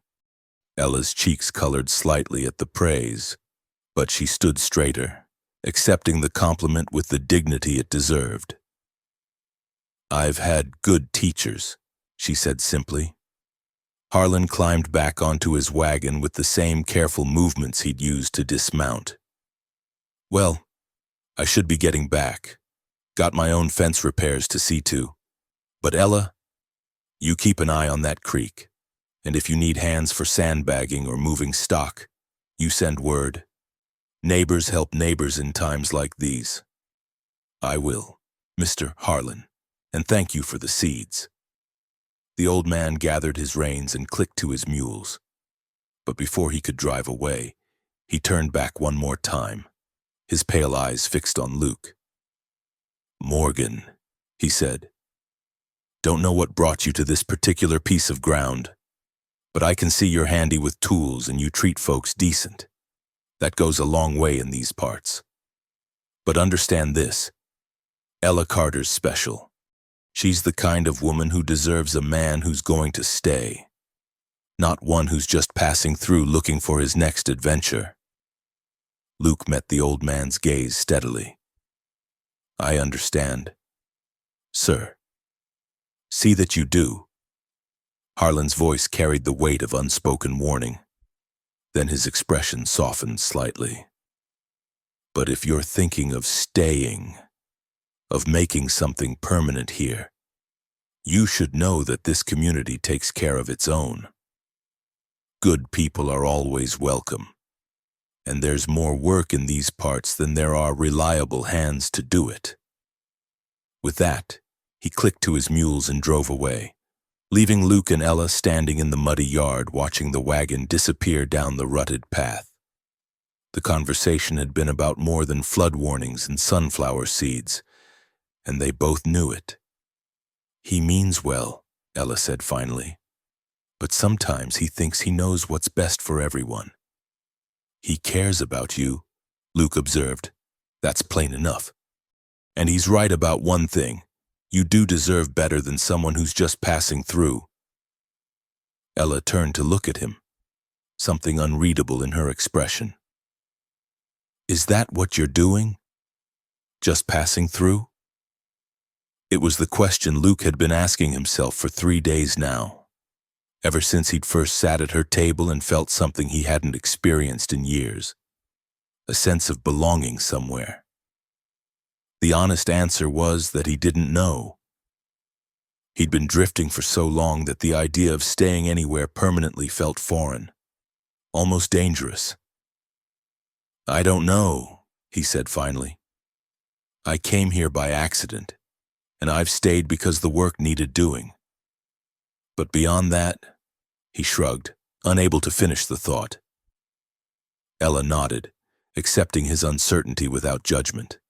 Ella's cheeks colored slightly at the praise, but she stood straighter, accepting the compliment with the dignity it deserved. I've had good teachers, she said simply. Harlan climbed back onto his wagon with the same careful movements he'd used to dismount. Well, I should be getting back. Got my own fence repairs to see to. But Ella, you keep an eye on that creek, and if you need hands for sandbagging or moving stock, you send word. Neighbors help neighbors in times like these. I will, Mr. Harlan, and thank you for the seeds. The old man gathered his reins and clicked to his mules. But before he could drive away, he turned back one more time, his pale eyes fixed on Luke. Morgan, he said, don't know what brought you to this particular piece of ground, But I can see you're handy with tools and you treat folks decent. That goes a long way in these parts. But understand this, Ella Carter's special. She's the kind of woman who deserves a man who's going to stay, not one who's just passing through looking for his next adventure. Luke met the old man's gaze steadily. I understand, sir. See that you do. Harlan's voice carried the weight of unspoken warning. Then his expression softened slightly. But if you're thinking of staying, of making something permanent here, you should know that this community takes care of its own. Good people are always welcome, and there's more work in these parts than there are reliable hands to do it. With that, he clicked to his mules and drove away, leaving Luke and Ella standing in the muddy yard watching the wagon disappear down the rutted path. The conversation had been about more than flood warnings and sunflower seeds, and they both knew it. He means well, Ella said finally, but sometimes he thinks he knows what's best for everyone. He cares about you, Luke observed. That's plain enough. And he's right about one thing. You do deserve better than someone who's just passing through. Ella turned to look at him, something unreadable in her expression. Is that what you're doing? Just passing through? It was the question Luke had been asking himself for 3 days now, ever since he'd first sat at her table and felt something he hadn't experienced in years, a sense of belonging somewhere. The honest answer was that he didn't know. He'd been drifting for so long that the idea of staying anywhere permanently felt foreign, almost dangerous. I don't know, he said finally. I came here by accident, and I've stayed because the work needed doing. But beyond that, he shrugged, unable to finish the thought. Ella nodded, accepting his uncertainty without judgment.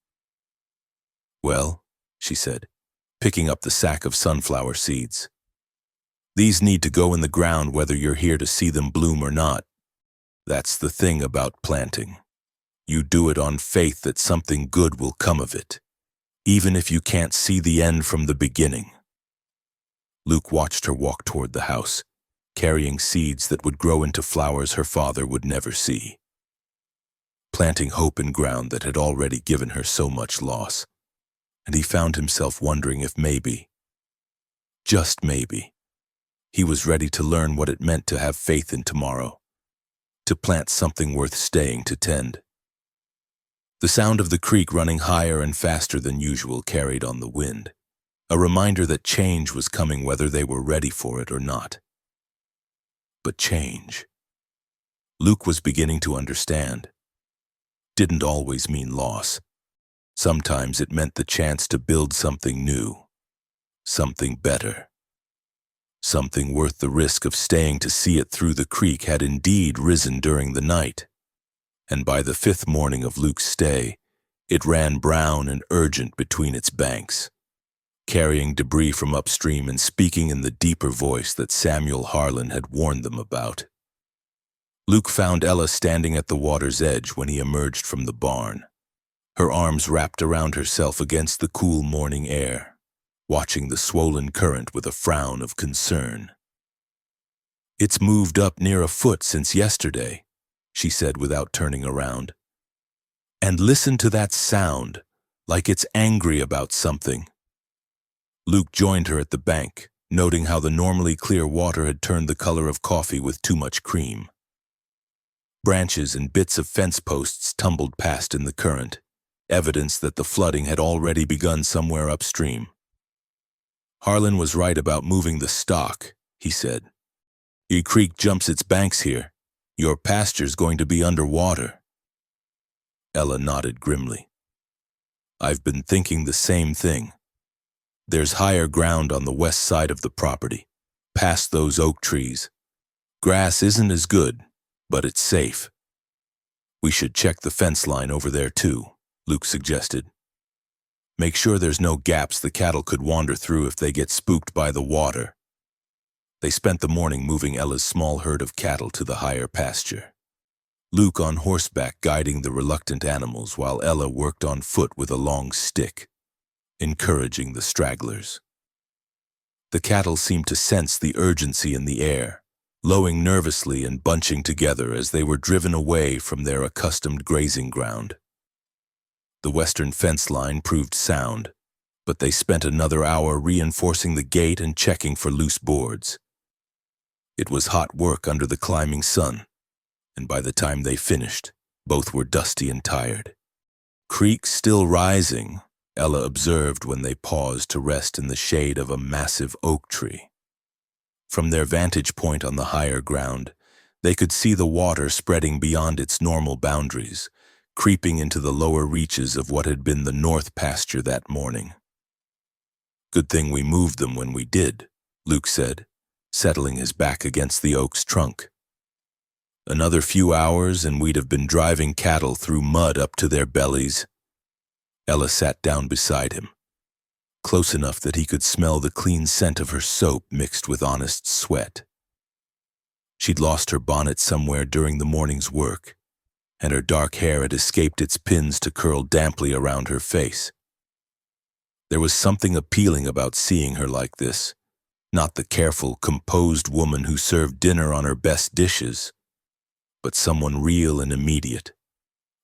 Well, she said, picking up the sack of sunflower seeds. These need to go in the ground whether you're here to see them bloom or not. That's the thing about planting. You do it on faith that something good will come of it, even if you can't see the end from the beginning. Luke watched her walk toward the house, carrying seeds that would grow into flowers her father would never see. Planting hope in ground that had already given her so much loss. And he found himself wondering if maybe, just maybe, he was ready to learn what it meant to have faith in tomorrow, to plant something worth staying to tend. The sound of the creek running higher and faster than usual carried on the wind, a reminder that change was coming whether they were ready for it or not. But change, Luke was beginning to understand, didn't always mean loss. Sometimes it meant the chance to build something new, something better. Something worth the risk of staying to see it through the creek had indeed risen during the night, and by the 5th morning of Luke's stay, it ran brown and urgent between its banks, carrying debris from upstream and speaking in the deeper voice that Samuel Harlan had warned them about. Luke found Ella standing at the water's edge when he emerged from the barn, her arms wrapped around herself against the cool morning air, watching the swollen current with a frown of concern. It's moved up near a foot since yesterday, she said without turning around. And listen to that sound, like it's angry about something. Luke joined her at the bank, noting how the normally clear water had turned the color of coffee with too much cream. Branches and bits of fence posts tumbled past in the current, evidence that the flooding had already begun somewhere upstream. Harlan was right about moving the stock, he said. Your creek jumps its banks here. Your pasture's going to be underwater. Ella nodded grimly. I've been thinking the same thing. There's higher ground on the west side of the property, past those oak trees. Grass isn't as good, but it's safe. We should check the fence line over there too, Luke suggested. Make sure there's no gaps the cattle could wander through if they get spooked by the water. They spent the morning moving Ella's small herd of cattle to the higher pasture. Luke on horseback guiding the reluctant animals while Ella worked on foot with a long stick, encouraging the stragglers. The cattle seemed to sense the urgency in the air, lowing nervously and bunching together as they were driven away from their accustomed grazing ground. The western fence line proved sound, but they spent another hour reinforcing the gate and checking for loose boards. It was hot work under the climbing sun, and by the time they finished, both were dusty and tired. Creeks still rising, Ella observed when they paused to rest in the shade of a massive oak tree. From their vantage point on the higher ground, they could see the water spreading beyond its normal boundaries, creeping into the lower reaches of what had been the north pasture that morning. "Good thing we moved them when we did," Luke said, settling his back against the oak's trunk. "Another few hours and we'd have been driving cattle through mud up to their bellies." Ella sat down beside him, close enough that he could smell the clean scent of her soap mixed with honest sweat. She'd lost her bonnet somewhere during the morning's work, and her dark hair had escaped its pins to curl damply around her face. There was something appealing about seeing her like this, not the careful, composed woman who served dinner on her best dishes, but someone real and immediate,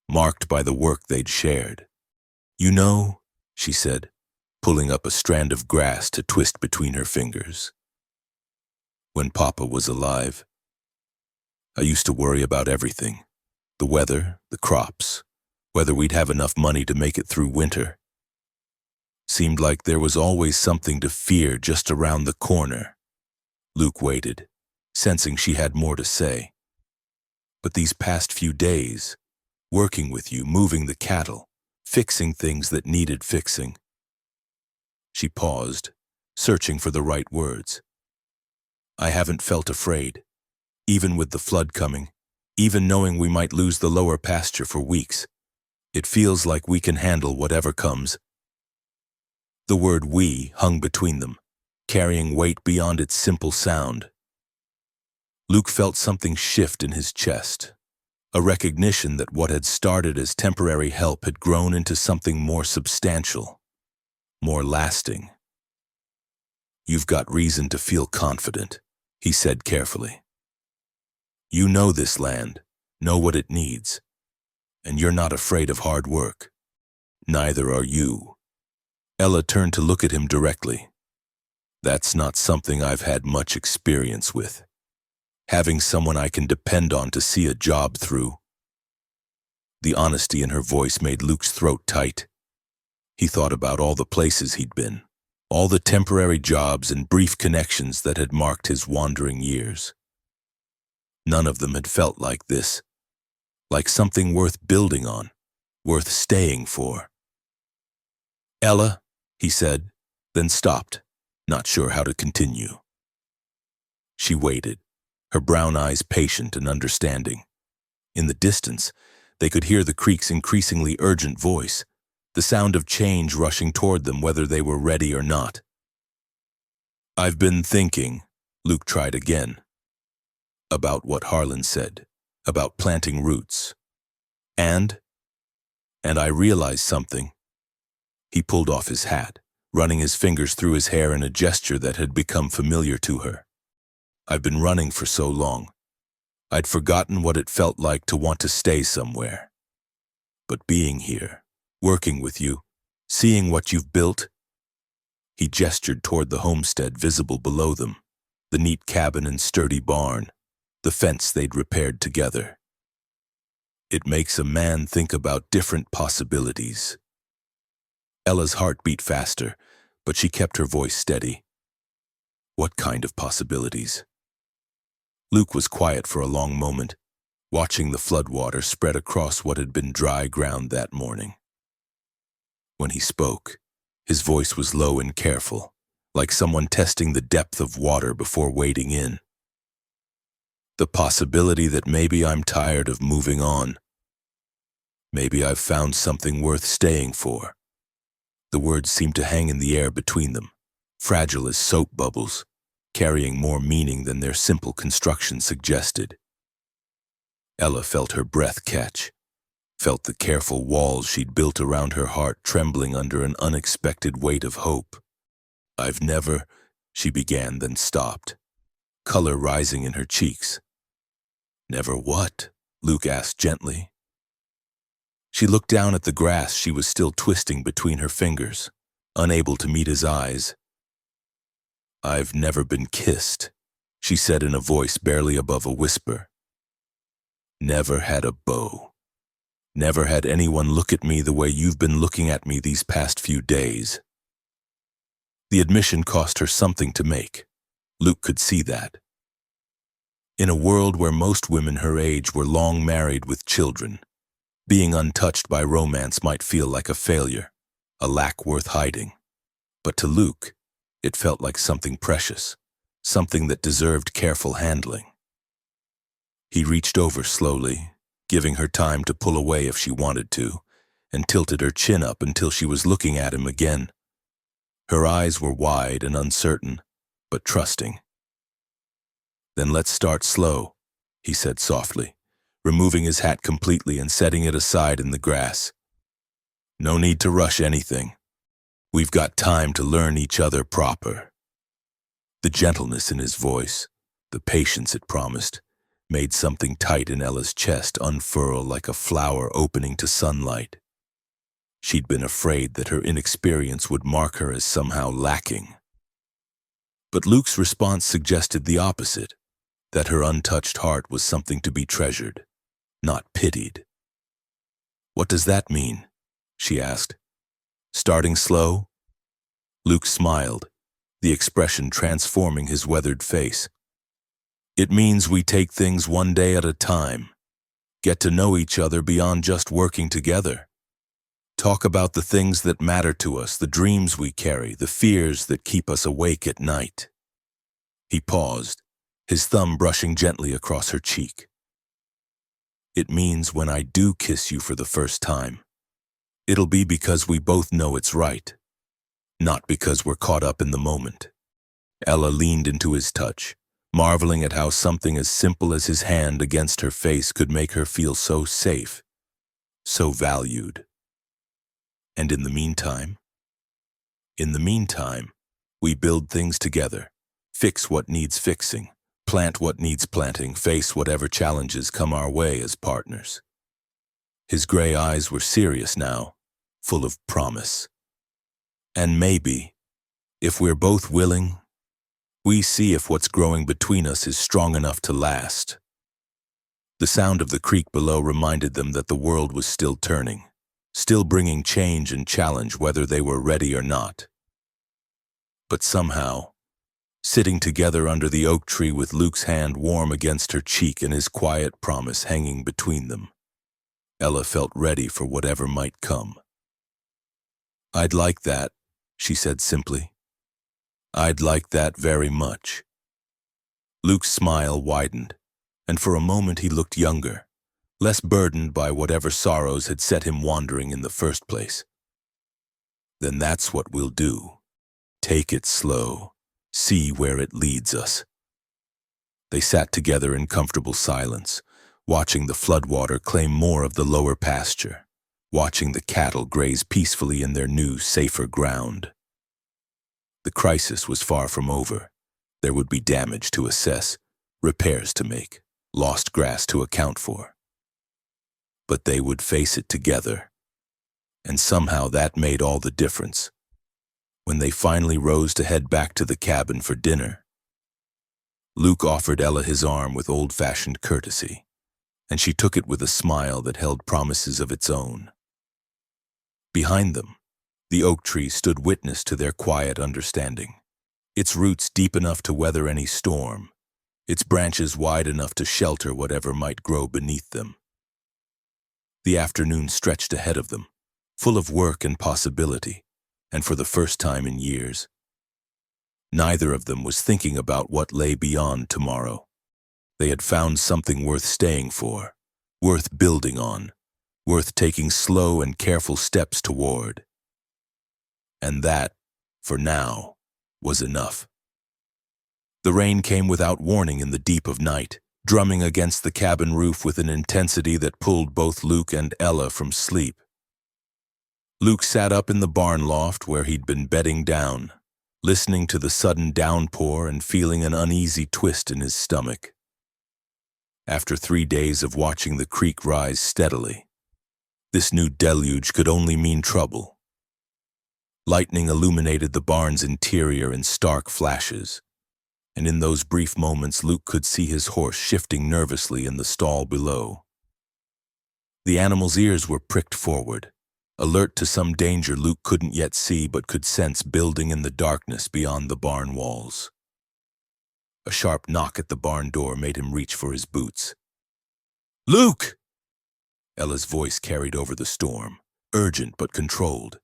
marked by the work they'd shared. "You know," she said, pulling up a strand of grass to twist between her fingers, "when Papa was alive, I used to worry about everything. The weather, the crops, whether we'd have enough money to make it through winter. Seemed like there was always something to fear just around the corner." Luke waited, sensing she had more to say. "But these past few days, working with you, moving the cattle, fixing things that needed fixing." She paused, searching for the right words. "I haven't felt afraid, even with the flood coming. Even knowing we might lose the lower pasture for weeks, it feels like we can handle whatever comes." The word "we" hung between them, carrying weight beyond its simple sound. Luke felt something shift in his chest, a recognition that what had started as temporary help had grown into something more substantial, more lasting. "You've got reason to feel confident," he said carefully. "You know this land, know what it needs, and you're not afraid of hard work. Neither are you." Ella turned to look at him directly. "That's not something I've had much experience with. Having someone I can depend on to see a job through." The honesty in her voice made Luke's throat tight. He thought about all the places he'd been, all the temporary jobs and brief connections that had marked his wandering years. None of them had felt like this, like something worth building on, worth staying for. "Ella," he said, then stopped, not sure how to continue. She waited, her brown eyes patient and understanding. In the distance, they could hear the creek's increasingly urgent voice, the sound of change rushing toward them whether they were ready or not. "I've been thinking," Luke tried again, "about what Harlan said, about planting roots. And I realized something." He pulled off his hat, running his fingers through his hair in a gesture that had become familiar to her. "I've been running for so long. I'd forgotten what it felt like to want to stay somewhere. But being here, working with you, seeing what you've built." He gestured toward the homestead visible below them, the neat cabin and sturdy barn, the fence they'd repaired together. "It makes a man think about different possibilities." Ella's heart beat faster, but she kept her voice steady. "What kind of possibilities?" Luke was quiet for a long moment, watching the floodwater spread across what had been dry ground that morning. When he spoke, his voice was low and careful, like someone testing the depth of water before wading in. "The possibility that maybe I'm tired of moving on. Maybe I've found something worth staying for." The words seemed to hang in the air between them, fragile as soap bubbles, carrying more meaning than their simple construction suggested. Ella felt her breath catch, felt the careful walls she'd built around her heart trembling under an unexpected weight of hope. "I've never," she began, then stopped, color rising in her cheeks. "Never what?" Luke asked gently. She looked down at the grass she was still twisting between her fingers, unable to meet his eyes. "I've never been kissed," she said in a voice barely above a whisper. "Never had a beau. Never had anyone look at me the way you've been looking at me these past few days." The admission cost her something to make. Luke could see that. In a world where most women her age were long married with children, being untouched by romance might feel like a failure, a lack worth hiding. But to Luke, it felt like something precious, something that deserved careful handling. He reached over slowly, giving her time to pull away if she wanted to, and tilted her chin up until she was looking at him again. Her eyes were wide and uncertain, but trusting. "Then let's start slow," he said softly, removing his hat completely and setting it aside in the grass. "No need to rush anything. We've got time to learn each other proper." The gentleness in his voice, the patience it promised, made something tight in Ella's chest unfurl like a flower opening to sunlight. She'd been afraid that her inexperience would mark her as somehow lacking. But Luke's response suggested the opposite, that her untouched heart was something to be treasured, not pitied. "What does that mean?" she asked. "Starting slow?" Luke smiled, the expression transforming his weathered face. "It means we take things one day at a time, get to know each other beyond just working together. Talk about the things that matter to us, the dreams we carry, the fears that keep us awake at night." He paused, his thumb brushing gently across her cheek. "It means when I do kiss you for the first time, it'll be because we both know it's right, not because we're caught up in the moment." Ella leaned into his touch, marveling at how something as simple as his hand against her face could make her feel so safe, so valued. "And in the meantime?" "In the meantime, we build things together, fix what needs fixing, plant what needs planting, face whatever challenges come our way as partners." His gray eyes were serious now, full of promise. "And maybe, if we're both willing, we see if what's growing between us is strong enough to last." The sound of the creek below reminded them that the world was still turning, still bringing change and challenge whether they were ready or not. But somehow, sitting together under the oak tree with Luke's hand warm against her cheek and his quiet promise hanging between them, Ella felt ready for whatever might come. "I'd like that," she said simply. "I'd like that very much." Luke's smile widened, and for a moment he looked younger, less burdened by whatever sorrows had set him wandering in the first place. "Then that's what we'll do. Take it slow, see where it leads us." They sat together in comfortable silence, watching the floodwater claim more of the lower pasture, watching the cattle graze peacefully in their new, safer ground. The crisis was far from over. There would be damage to assess, repairs to make, lost grass to account for. But they would face it together, and somehow that made all the difference. When they finally rose to head back to the cabin for dinner, Luke offered Ella his arm with old-fashioned courtesy, and she took it with a smile that held promises of its own. Behind them, the oak tree stood witness to their quiet understanding, its roots deep enough to weather any storm, its branches wide enough to shelter whatever might grow beneath them. The afternoon stretched ahead of them, full of work and possibility, and for the first time in years, neither of them was thinking about what lay beyond tomorrow. They had found something worth staying for, worth building on, worth taking slow and careful steps toward. And that, for now, was enough. The rain came without warning in the deep of night, drumming against the cabin roof with an intensity that pulled both Luke and Ella from sleep. Luke sat up in the barn loft where he'd been bedding down, listening to the sudden downpour and feeling an uneasy twist in his stomach. After 3 days of watching the creek rise steadily, this new deluge could only mean trouble. Lightning illuminated the barn's interior in stark flashes, and in those brief moments Luke could see his horse shifting nervously in the stall below. The animal's ears were pricked forward, alert to some danger Luke couldn't yet see but could sense building in the darkness beyond the barn walls. A sharp knock at the barn door made him reach for his boots. "Luke!" Ella's voice carried over the storm, urgent but controlled.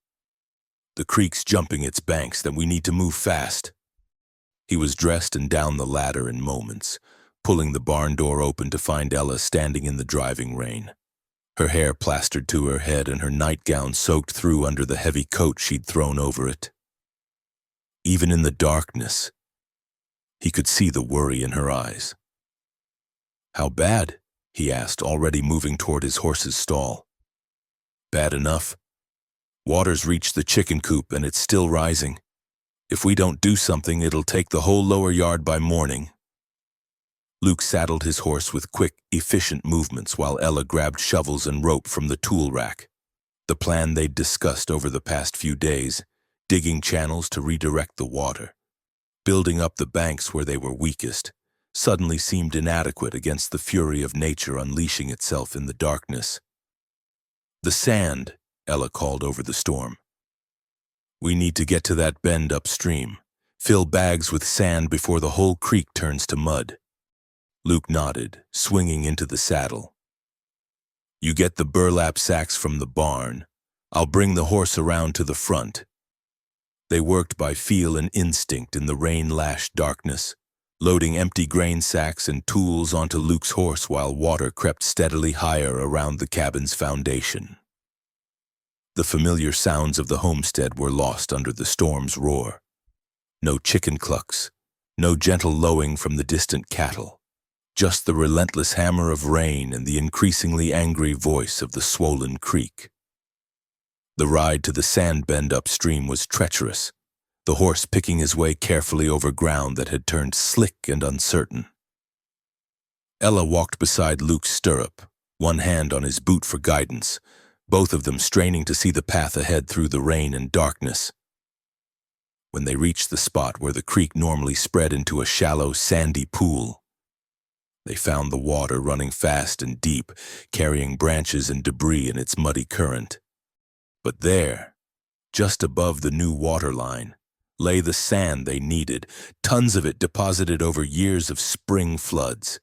"The creek's jumping its banks, then we need to move fast." He was dressed and down the ladder in moments, pulling the barn door open to find Ella standing in the driving rain, her hair plastered to her head and her nightgown soaked through under the heavy coat she'd thrown over it. Even in the darkness, he could see the worry in her eyes. "How bad?" he asked, already moving toward his horse's stall. "Bad enough. Water's reached the chicken coop and it's still rising. If we don't do something, it'll take the whole lower yard by morning." Luke saddled his horse with quick, efficient movements while Ella grabbed shovels and rope from the tool rack. The plan they'd discussed over the past few days, digging channels to redirect the water, building up the banks where they were weakest, suddenly seemed inadequate against the fury of nature unleashing itself in the darkness. "The sand," Ella called over the storm. "We need to get to that bend upstream, fill bags with sand before the whole creek turns to mud." Luke nodded, swinging into the saddle. "You get the burlap sacks from the barn. I'll bring the horse around to the front." They worked by feel and instinct in the rain-lashed darkness, loading empty grain sacks and tools onto Luke's horse while water crept steadily higher around the cabin's foundation. The familiar sounds of the homestead were lost under the storm's roar. No chicken clucks, no gentle lowing from the distant cattle, just the relentless hammer of rain and the increasingly angry voice of the swollen creek. The ride to the sand bend upstream was treacherous, the horse picking his way carefully over ground that had turned slick and uncertain. Ella walked beside Luke's stirrup, one hand on his boot for guidance, both of them straining to see the path ahead through the rain and darkness. When they reached the spot where the creek normally spread into a shallow, sandy pool, they found the water running fast and deep, carrying branches and debris in its muddy current. But there, just above the new water line, lay the sand they needed, tons of it deposited over years of spring floods.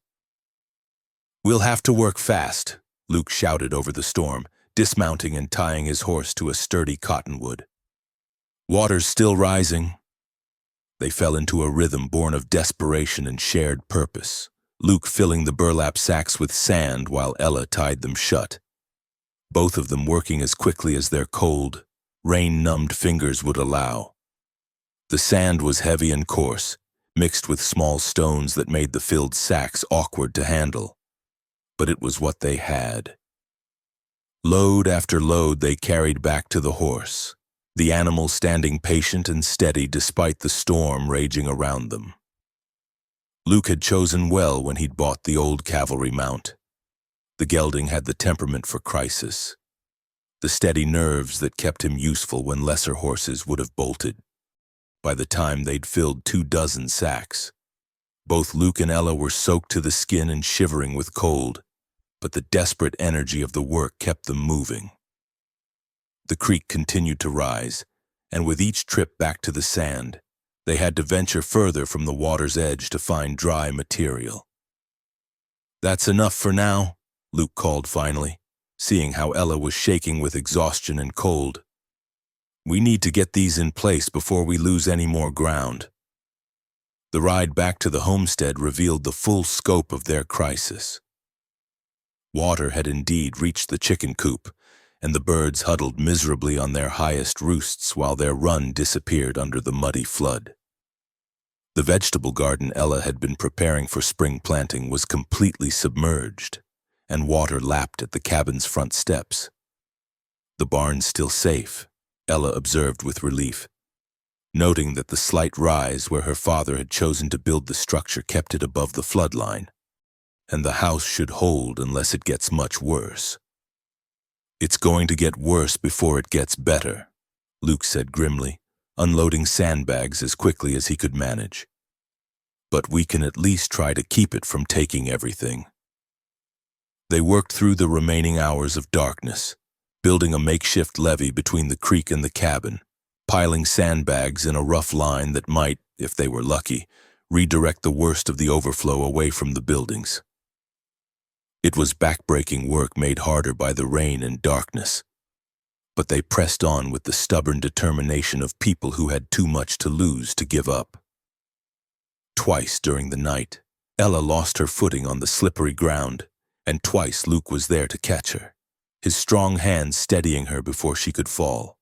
"We'll have to work fast," Luke shouted over the storm, dismounting and tying his horse to a sturdy cottonwood. "Water's still rising." They fell into a rhythm born of desperation and shared purpose, Luke filling the burlap sacks with sand while Ella tied them shut, both of them working as quickly as their cold, rain-numbed fingers would allow. The sand was heavy and coarse, mixed with small stones that made the filled sacks awkward to handle. But it was what they had. Load after load they carried back to the horse, the animal standing patient and steady despite the storm raging around them. Luke had chosen well when he'd bought the old cavalry mount. The gelding had the temperament for crisis, the steady nerves that kept him useful when lesser horses would have bolted. By the time they'd filled 24 sacks, both Luke and Ella were soaked to the skin and shivering with cold, but the desperate energy of the work kept them moving. The creek continued to rise, and with each trip back to the sand, they had to venture further from the water's edge to find dry material. "That's enough for now," Luke called finally, seeing how Ella was shaking with exhaustion and cold. "We need to get these in place before we lose any more ground." The ride back to the homestead revealed the full scope of their crisis. Water had indeed reached the chicken coop, and the birds huddled miserably on their highest roosts while their run disappeared under the muddy flood. The vegetable garden Ella had been preparing for spring planting was completely submerged, and water lapped at the cabin's front steps. The barn's still safe, Ella observed with relief, noting that the slight rise where her father had chosen to build the structure kept it above the flood line, and the house should hold unless it gets much worse. "It's going to get worse before it gets better," Luke said grimly, unloading sandbags as quickly as he could manage. "But we can at least try to keep it from taking everything." They worked through the remaining hours of darkness, building a makeshift levee between the creek and the cabin, piling sandbags in a rough line that might, if they were lucky, redirect the worst of the overflow away from the buildings. It was backbreaking work made harder by the rain and darkness, but they pressed on with the stubborn determination of people who had too much to lose to give up. Twice during the night, Ella lost her footing on the slippery ground, and twice Luke was there to catch her, his strong hands steadying her before she could fall.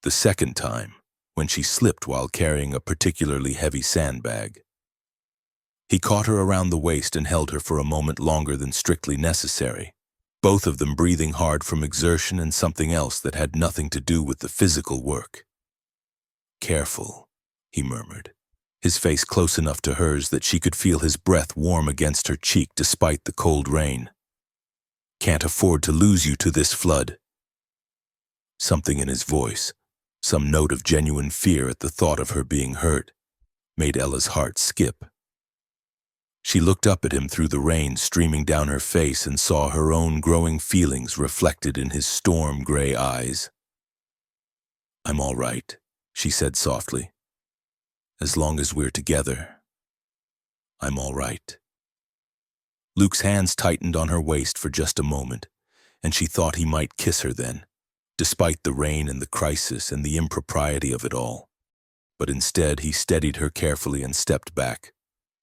The second time, when she slipped while carrying a particularly heavy sandbag. He caught her around the waist and held her for a moment longer than strictly necessary, both of them breathing hard from exertion and something else that had nothing to do with the physical work. "Careful," he murmured, his face close enough to hers that she could feel his breath warm against her cheek despite the cold rain. "Can't afford to lose you to this flood." Something in his voice, some note of genuine fear at the thought of her being hurt, made Ella's heart skip. She looked up at him through the rain streaming down her face and saw her own growing feelings reflected in his storm-gray eyes. "I'm all right," she said softly. "As long as we're together, I'm all right." Luke's hands tightened on her waist for just a moment, and she thought he might kiss her then, despite the rain and the crisis and the impropriety of it all. But instead he steadied her carefully and stepped back,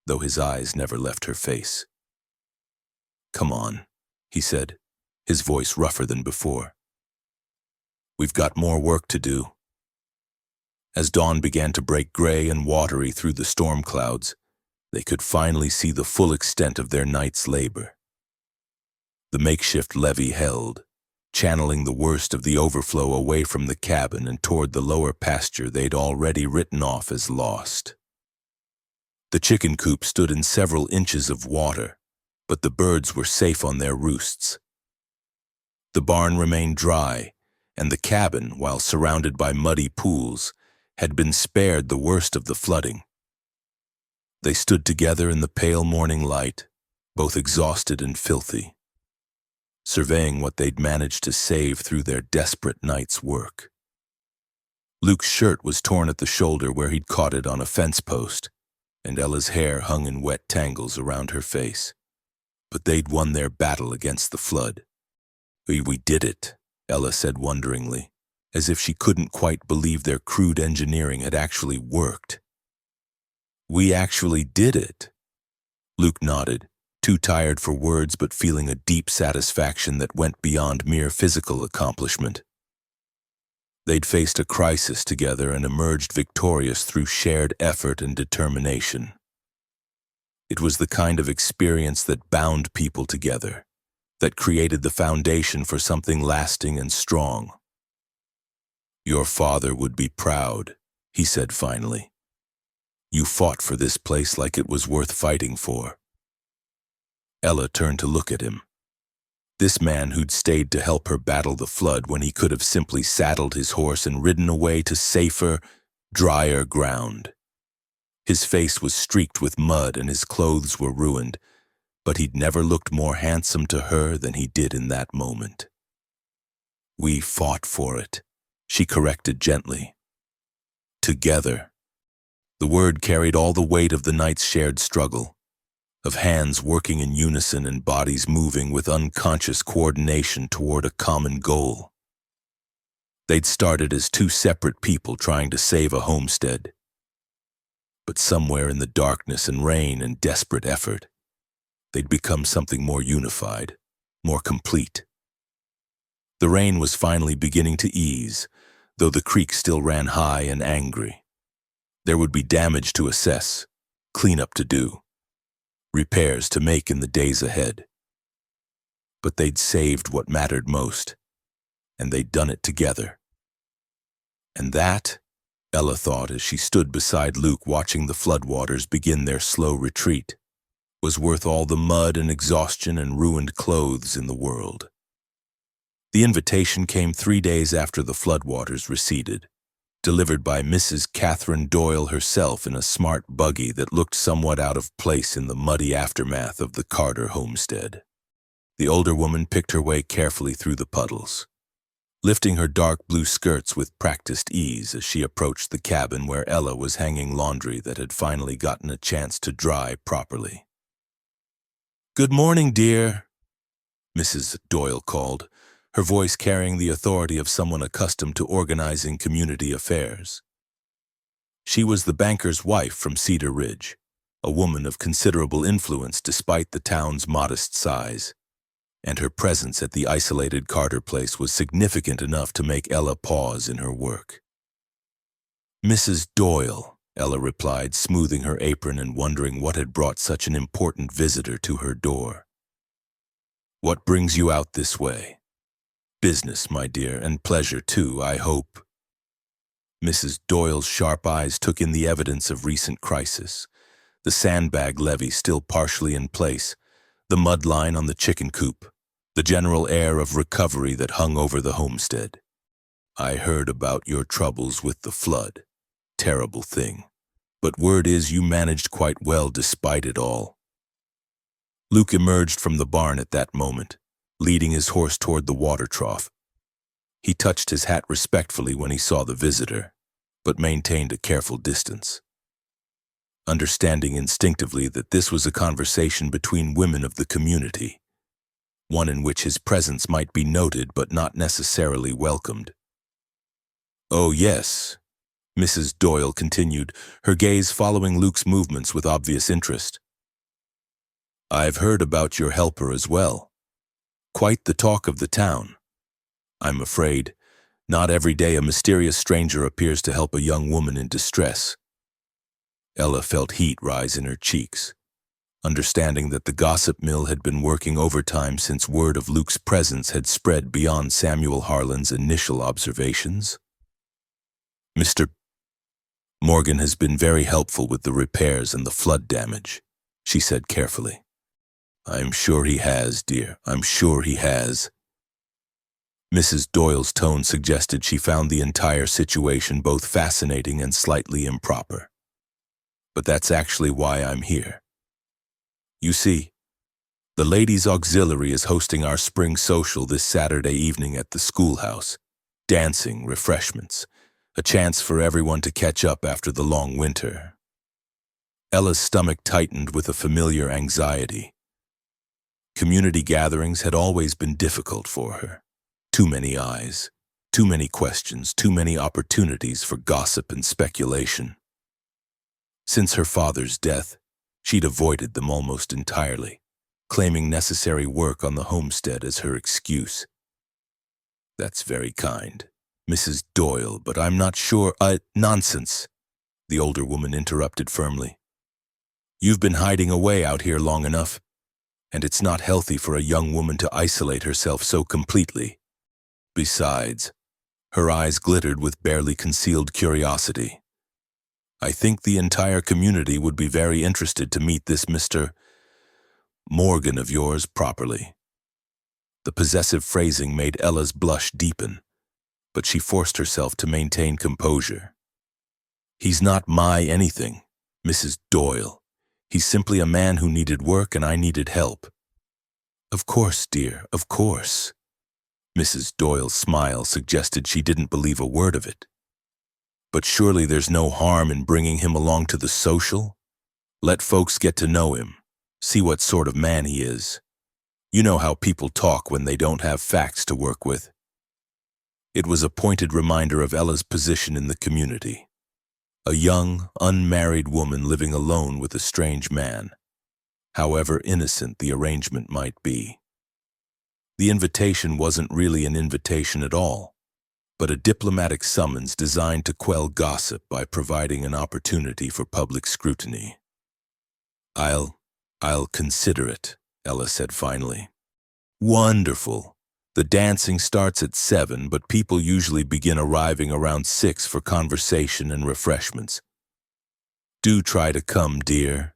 though his eyes never left her face. "Come on," he said, his voice rougher than before. "We've got more work to do." As dawn began to break gray and watery through the storm clouds, they could finally see the full extent of their night's labor. The makeshift levee held, channeling the worst of the overflow away from the cabin and toward the lower pasture they'd already written off as lost. The chicken coop stood in several inches of water, but the birds were safe on their roosts. The barn remained dry, and the cabin, while surrounded by muddy pools, had been spared the worst of the flooding. They stood together in the pale morning light, both exhausted and filthy, surveying what they'd managed to save through their desperate night's work. Luke's shirt was torn at the shoulder where he'd caught it on a fence post, and Ella's hair hung in wet tangles around her face. But they'd won their battle against the flood. We did it," Ella said wonderingly, as if she couldn't quite believe their crude engineering had actually worked. "We actually did it." Luke nodded, too tired for words but feeling a deep satisfaction that went beyond mere physical accomplishment. They'd faced a crisis together and emerged victorious through shared effort and determination. It was the kind of experience that bound people together, that created the foundation for something lasting and strong. "Your father would be proud," he said finally. "You fought for this place like it was worth fighting for." Ella turned to look at him. This man who'd stayed to help her battle the flood when he could have simply saddled his horse and ridden away to safer, drier ground. His face was streaked with mud and his clothes were ruined, but he'd never looked more handsome to her than he did in that moment. "We fought for it," she corrected gently. "Together." The word carried all the weight of the night's shared struggle, of hands working in unison and bodies moving with unconscious coordination toward a common goal. They'd started as two separate people trying to save a homestead. But somewhere in the darkness and rain and desperate effort, they'd become something more unified, more complete. The rain was finally beginning to ease, though the creek still ran high and angry. There would be damage to assess, cleanup to do, repairs to make in the days ahead. But they'd saved what mattered most, and they'd done it together. And that, Ella thought as she stood beside Luke watching the floodwaters begin their slow retreat, was worth all the mud and exhaustion and ruined clothes in the world. The invitation came 3 days after the floodwaters receded, delivered by Mrs. Catherine Doyle herself in a smart buggy that looked somewhat out of place in the muddy aftermath of the Carter homestead. The older woman picked her way carefully through the puddles, lifting her dark blue skirts with practiced ease as she approached the cabin where Ella was hanging laundry that had finally gotten a chance to dry properly. "Good morning, dear," Mrs. Doyle called, her voice carrying the authority of someone accustomed to organizing community affairs. She was the banker's wife from Cedar Ridge, a woman of considerable influence despite the town's modest size, and her presence at the isolated Carter place was significant enough to make Ella pause in her work. "Mrs. Doyle," Ella replied, smoothing her apron and wondering what had brought such an important visitor to her door. "What brings you out this way?" "Business, my dear, and pleasure too, I hope." Mrs. Doyle's sharp eyes took in the evidence of recent crisis, the sandbag levee still partially in place, the mud line on the chicken coop, the general air of recovery that hung over the homestead. "I heard about your troubles with the flood. Terrible thing. But word is you managed quite well despite it all." Luke emerged from the barn at that moment, leading his horse toward the water trough. He touched his hat respectfully when he saw the visitor, but maintained a careful distance, understanding instinctively that this was a conversation between women of the community, one in which his presence might be noted but not necessarily welcomed. "Oh, yes," Mrs. Doyle continued, her gaze following Luke's movements with obvious interest. "I've heard about your helper as well. Quite the talk of the town. I'm afraid, not every day a mysterious stranger appears to help a young woman in distress." Ella felt heat rise in her cheeks, understanding that the gossip mill had been working overtime since word of Luke's presence had spread beyond Samuel Harlan's initial observations. "Mr. Morgan has been very helpful with the repairs and the flood damage," she said carefully. "I'm sure he has, dear. I'm sure he has." Mrs. Doyle's tone suggested she found the entire situation both fascinating and slightly improper. "But that's actually why I'm here. You see, the Ladies' Auxiliary is hosting our spring social this Saturday evening at the schoolhouse. Dancing, refreshments, a chance for everyone to catch up after the long winter." Ella's stomach tightened with a familiar anxiety. Community gatherings had always been difficult for her. Too many eyes, too many questions, too many opportunities for gossip and speculation. Since her father's death, she'd avoided them almost entirely, claiming necessary work on the homestead as her excuse. "That's very kind, Mrs. Doyle, but I'm not sure—" "Nonsense," the older woman interrupted firmly. "You've been hiding away out here long enough, and it's not healthy for a young woman to isolate herself so completely. Besides," her eyes glittered with barely concealed curiosity, "I think the entire community would be very interested to meet this Mr. Morgan of yours properly." The possessive phrasing made Ella's blush deepen, but she forced herself to maintain composure. "He's not my anything, Mrs. Doyle. He's simply a man who needed work and I needed help." "Of course, dear, of course." Mrs. Doyle's smile suggested she didn't believe a word of it. "But surely there's no harm in bringing him along to the social? Let folks get to know him, see what sort of man he is. You know how people talk when they don't have facts to work with." It was a pointed reminder of Ella's position in the community. A young, unmarried woman living alone with a strange man, however innocent the arrangement might be. The invitation wasn't really an invitation at all, but a diplomatic summons designed to quell gossip by providing an opportunity for public scrutiny. I'll, I'll consider it, Ella said finally. Wonderful. The dancing starts at 7, but people usually begin arriving around 6 for conversation and refreshments. Do try to come, dear.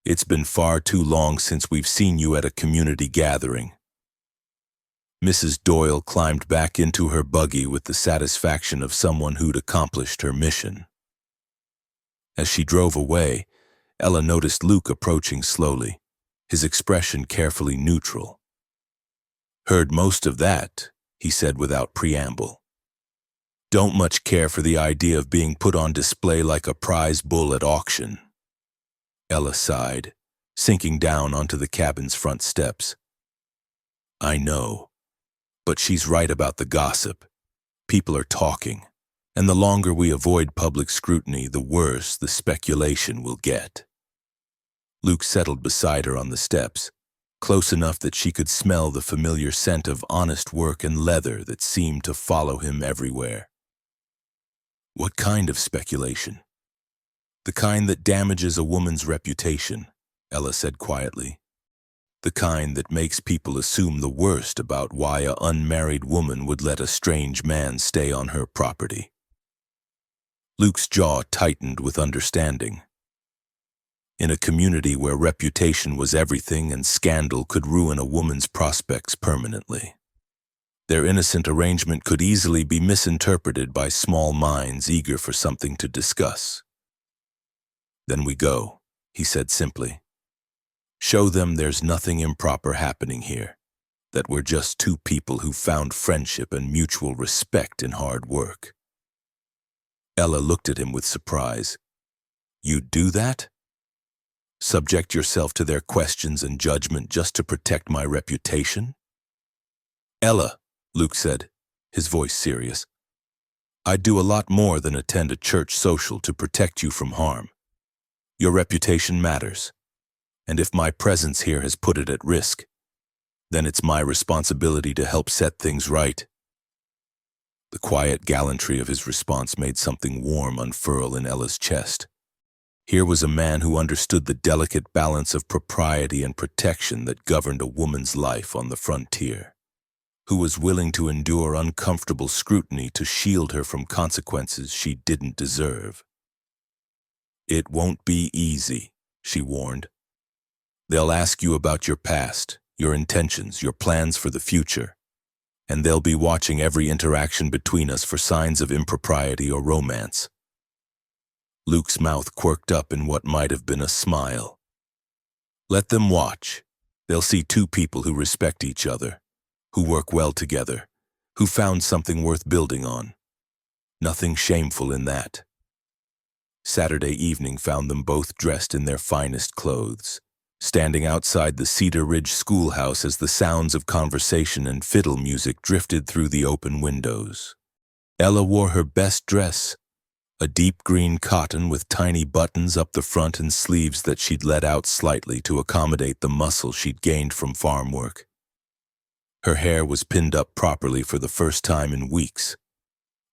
It's been far too long since we've seen you at a community gathering. Mrs. Doyle climbed back into her buggy with the satisfaction of someone who'd accomplished her mission. As she drove away, Ella noticed Luke approaching slowly, his expression carefully neutral. Heard most of that, he said without preamble. Don't much care for the idea of being put on display like a prize bull at auction. Ella sighed, sinking down onto the cabin's front steps. I know, but she's right about the gossip. People are talking, and the longer we avoid public scrutiny, the worse the speculation will get. Luke settled beside her on the steps, close enough that she could smell the familiar scent of honest work and leather that seemed to follow him everywhere. What kind of speculation? The kind that damages a woman's reputation, Ella said quietly. The kind that makes people assume the worst about why an unmarried woman would let a strange man stay on her property. Luke's jaw tightened with understanding. In a community where reputation was everything and scandal could ruin a woman's prospects permanently, their innocent arrangement could easily be misinterpreted by small minds eager for something to discuss. Then we go, he said simply. Show them there's nothing improper happening here, that we're just two people who found friendship and mutual respect in hard work. Ella looked at him with surprise. You'd do that? Subject yourself to their questions and judgment just to protect my reputation? Ella, Luke said, his voice serious, I'd do a lot more than attend a church social to protect you from harm. Your reputation matters, and if my presence here has put it at risk, then it's my responsibility to help set things right. The quiet gallantry of his response made something warm unfurl in Ella's chest. Here was a man who understood the delicate balance of propriety and protection that governed a woman's life on the frontier, who was willing to endure uncomfortable scrutiny to shield her from consequences she didn't deserve. It won't be easy, she warned. They'll ask you about your past, your intentions, your plans for the future, and they'll be watching every interaction between us for signs of impropriety or romance. Luke's mouth quirked up in what might have been a smile. Let them watch. They'll see two people who respect each other, who work well together, who found something worth building on. Nothing shameful in that. Saturday evening found them both dressed in their finest clothes, standing outside the Cedar Ridge schoolhouse as the sounds of conversation and fiddle music drifted through the open windows. Ella wore her best dress, a deep green cotton with tiny buttons up the front and sleeves that she'd let out slightly to accommodate the muscle she'd gained from farm work. Her hair was pinned up properly for the first time in weeks,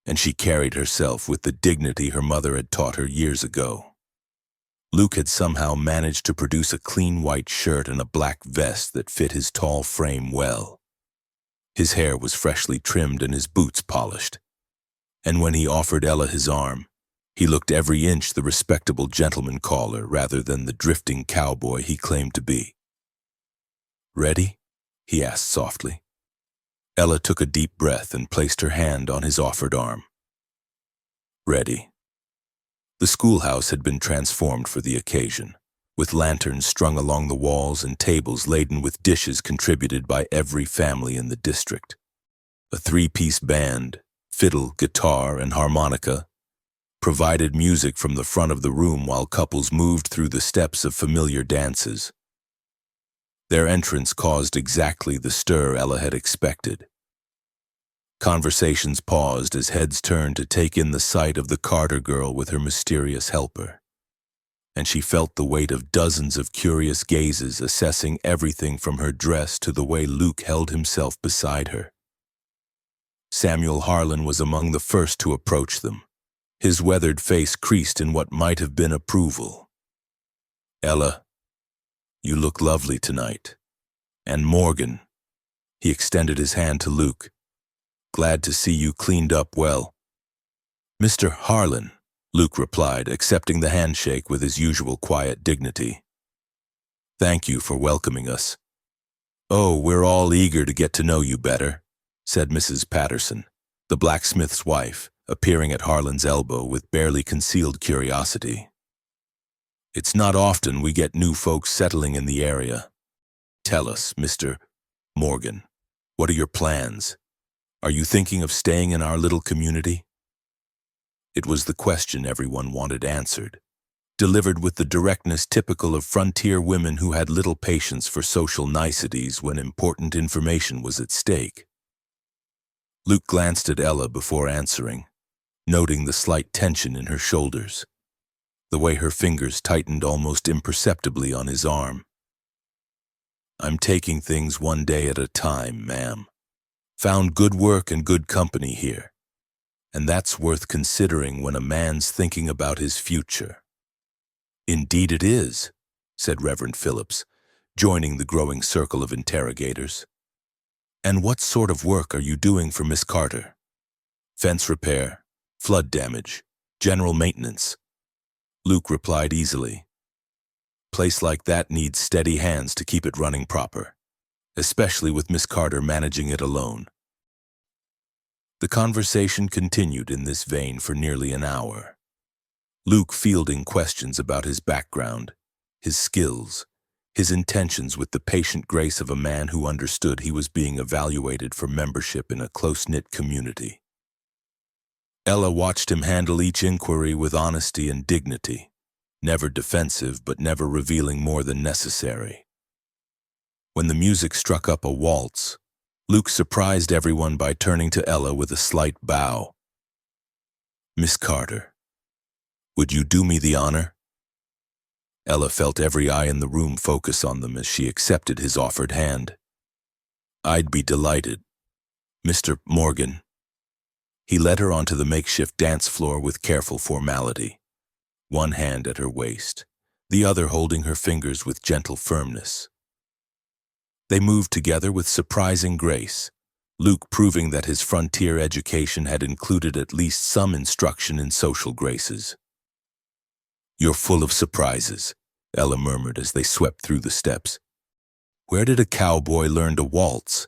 and she carried herself with the dignity her mother had taught her years ago. Luke had somehow managed to produce a clean white shirt and a black vest that fit his tall frame well. His hair was freshly trimmed and his boots polished, and when he offered Ella his arm, he looked every inch the respectable gentleman caller rather than the drifting cowboy he claimed to be. Ready? He asked softly. Ella took a deep breath and placed her hand on his offered arm. Ready. The schoolhouse had been transformed for the occasion, with lanterns strung along the walls and tables laden with dishes contributed by every family in the district. A three-piece band, fiddle, guitar, and harmonica, provided music from the front of the room while couples moved through the steps of familiar dances. Their entrance caused exactly the stir Ella had expected. Conversations paused as heads turned to take in the sight of the Carter girl with her mysterious helper, and she felt the weight of dozens of curious gazes assessing everything from her dress to the way Luke held himself beside her. Samuel Harlan was among the first to approach them, his weathered face creased in what might have been approval. Ella, You look lovely tonight. And Morgan, he extended his hand to Luke. Glad to see you cleaned up well. Mr. Harlan, Luke replied, accepting the handshake with his usual quiet dignity. Thank you for welcoming us. Oh, we're all eager to get to know you better, said Mrs. Patterson, the blacksmith's wife, appearing at Harlan's elbow with barely concealed curiosity. It's not often we get new folks settling in the area. Tell us, Mr. Morgan, what are your plans? Are you thinking of staying in our little community? It was the question everyone wanted answered, delivered with the directness typical of frontier women who had little patience for social niceties when important information was at stake. Luke glanced at Ella before answering, noting the slight tension in her shoulders, the way her fingers tightened almost imperceptibly on his arm. I'm taking things one day at a time, ma'am. Found good work and good company here, and that's worth considering when a man's thinking about his future. Indeed it is, said Reverend Phillips, joining the growing circle of interrogators. And what sort of work are you doing for Miss Carter? Fence repair, flood damage, general maintenance. Luke replied easily. Place like that needs steady hands to keep it running proper, especially with Miss Carter managing it alone. The conversation continued in this vein for nearly an hour, Luke fielding questions about his background, his skills, his intentions with the patient grace of a man who understood he was being evaluated for membership in a close-knit community. Ella watched him handle each inquiry with honesty and dignity, never defensive but never revealing more than necessary. When the music struck up a waltz, Luke surprised everyone by turning to Ella with a slight bow. Miss Carter, would you do me the honor? Ella felt every eye in the room focus on them as she accepted his offered hand. I'd be delighted. Mr. Morgan. He led her onto the makeshift dance floor with careful formality, one hand at her waist, the other holding her fingers with gentle firmness. They moved together with surprising grace, Luke proving that his frontier education had included at least some instruction in social graces. You're full of surprises, Ella murmured as they swept through the steps. Where did a cowboy learn to waltz?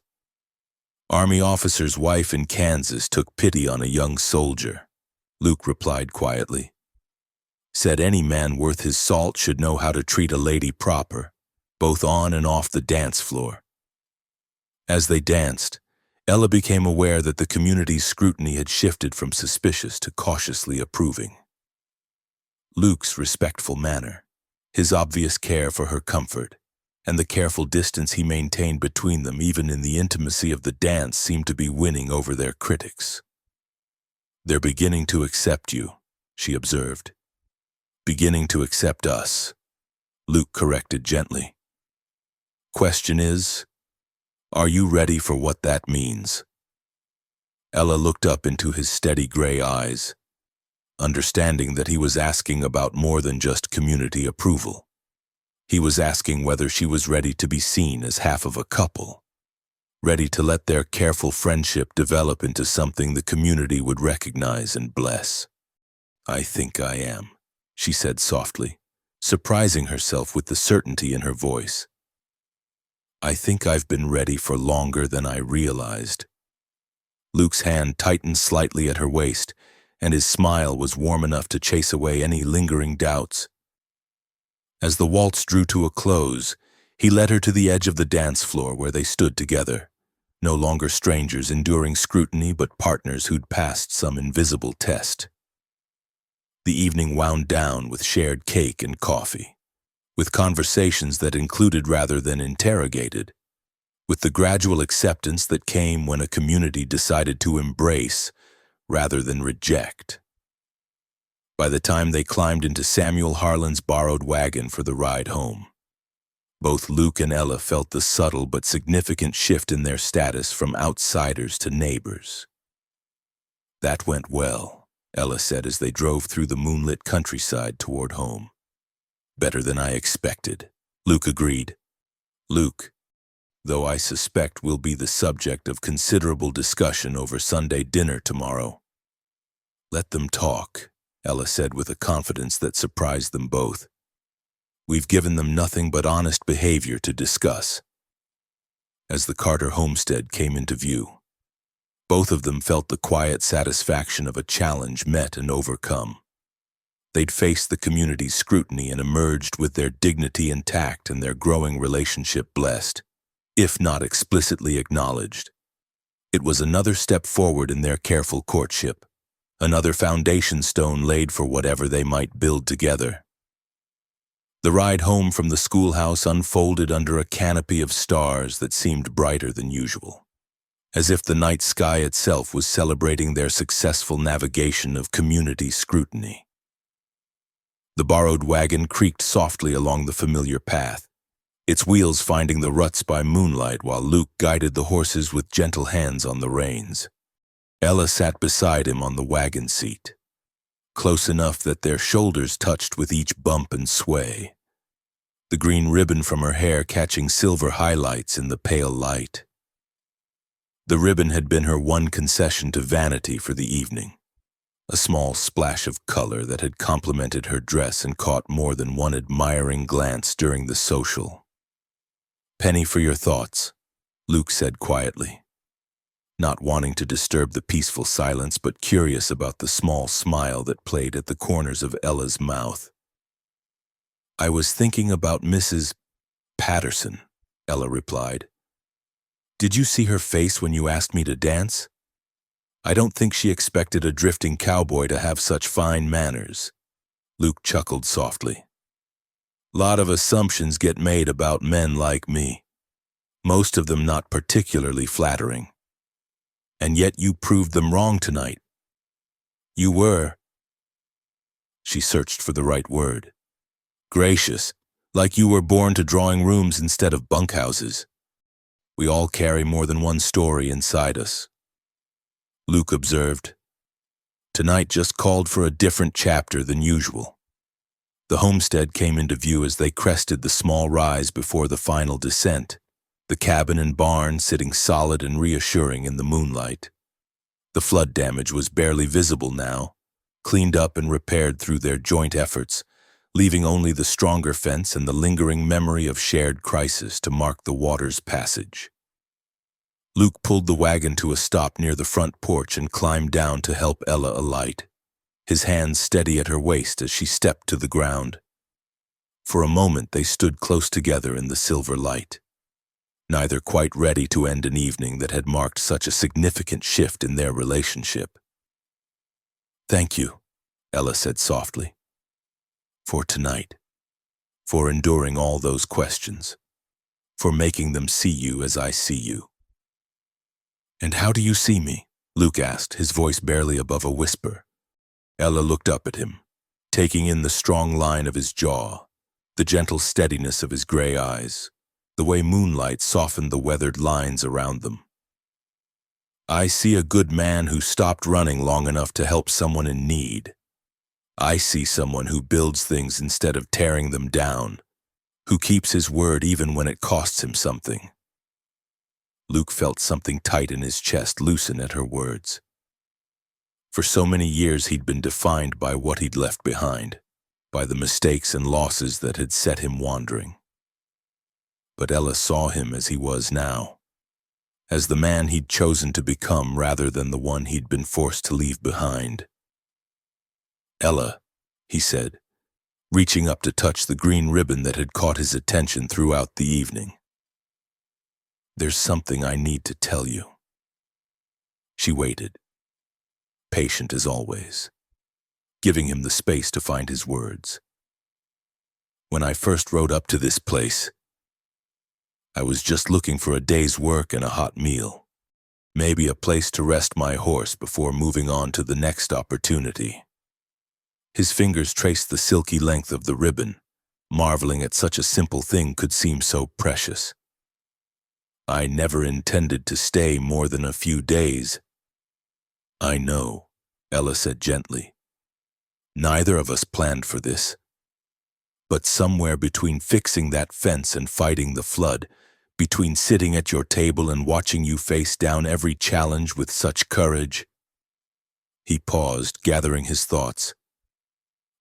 Army officer's wife in Kansas took pity on a young soldier, Luke replied quietly. Said any man worth his salt should know how to treat a lady proper, both on and off the dance floor. As they danced, Ella became aware that the community's scrutiny had shifted from suspicious to cautiously approving. Luke's respectful manner, his obvious care for her comfort, and the careful distance he maintained between them even in the intimacy of the dance seemed to be winning over their critics. They're beginning to accept you, she observed. Beginning to accept us, Luke corrected gently. Question is, are you ready for what that means? Ella looked up into his steady gray eyes, understanding that he was asking about more than just community approval. He was asking whether she was ready to be seen as half of a couple, ready to let their careful friendship develop into something the community would recognize and bless. I think I am, she said softly, surprising herself with the certainty in her voice. I think I've been ready for longer than I realized. Luke's hand tightened slightly at her waist, and his smile was warm enough to chase away any lingering doubts. As the waltz drew to a close, he led her to the edge of the dance floor where they stood together, no longer strangers enduring scrutiny but partners who'd passed some invisible test. The evening wound down with shared cake and coffee, with conversations that included rather than interrogated, with the gradual acceptance that came when a community decided to embrace rather than reject. By the time they climbed into Samuel Harlan's borrowed wagon for the ride home, both Luke and Ella felt the subtle but significant shift in their status from outsiders to neighbors. That went well, Ella said as they drove through the moonlit countryside toward home. Better than I expected. Luke agreed. Luke, though I suspect will be the subject of considerable discussion over Sunday dinner tomorrow. Let them talk, Ella said with a confidence that surprised them both. We've given them nothing but honest behavior to discuss. As the Carter homestead came into view, both of them felt the quiet satisfaction of a challenge met and overcome. They'd faced the community's scrutiny and emerged with their dignity intact and their growing relationship blessed, if not explicitly acknowledged. It was another step forward in their careful courtship, another foundation stone laid for whatever they might build together. The ride home from the schoolhouse unfolded under a canopy of stars that seemed brighter than usual, as if the night sky itself was celebrating their successful navigation of community scrutiny. The borrowed wagon creaked softly along the familiar path, its wheels finding the ruts by moonlight while Luke guided the horses with gentle hands on the reins. Ella sat beside him on the wagon seat, close enough that their shoulders touched with each bump and sway, the green ribbon from her hair catching silver highlights in the pale light. The ribbon had been her one concession to vanity for the evening, a small splash of color that had complemented her dress and caught more than one admiring glance during the social. "Penny for your thoughts," Luke said quietly, not wanting to disturb the peaceful silence but curious about the small smile that played at the corners of Ella's mouth. "I was thinking about Mrs. Patterson," Ella replied. "Did you see her face when you asked me to dance? I don't think she expected a drifting cowboy to have such fine manners." Luke chuckled softly. "Lot of assumptions get made about men like me, most of them not particularly flattering. And yet you proved them wrong tonight. You were," she searched for the right word, "gracious, like you were born to drawing rooms instead of bunkhouses. We all carry more than one story inside us." Luke observed, "Tonight just called for a different chapter than usual." The homestead came into view as they crested the small rise before the final descent, the cabin and barn sitting solid and reassuring in the moonlight. The flood damage was barely visible now, cleaned up and repaired through their joint efforts, leaving only the stronger fence and the lingering memory of shared crisis to mark the water's passage. Luke pulled the wagon to a stop near the front porch and climbed down to help Ella alight, his hands steady at her waist as she stepped to the ground. For a moment they stood close together in the silver light, neither quite ready to end an evening that had marked such a significant shift in their relationship. "Thank you," Ella said softly, "for tonight, for enduring all those questions, for making them see you as I see you." "And how do you see me?" Luke asked, his voice barely above a whisper. Ella looked up at him, taking in the strong line of his jaw, the gentle steadiness of his gray eyes, the way moonlight softened the weathered lines around them. "I see a good man who stopped running long enough to help someone in need. I see someone who builds things instead of tearing them down, who keeps his word even when it costs him something." Luke felt something tight in his chest loosen at her words. For so many years he'd been defined by what he'd left behind, by the mistakes and losses that had set him wandering. But Ella saw him as he was now, as the man he'd chosen to become rather than the one he'd been forced to leave behind. "Ella," he said, reaching up to touch the green ribbon that had caught his attention throughout the evening. "There's something I need to tell you." She waited, patient as always, giving him the space to find his words. "When I first rode up to this place, I was just looking for a day's work and a hot meal, maybe a place to rest my horse before moving on to the next opportunity." His fingers traced the silky length of the ribbon, marveling at such a simple thing could seem so precious. "I never intended to stay more than a few days." "I know," Ella said gently. "Neither of us planned for this. But somewhere between fixing that fence and fighting the flood, between sitting at your table and watching you face down every challenge with such courage. He paused, gathering his thoughts.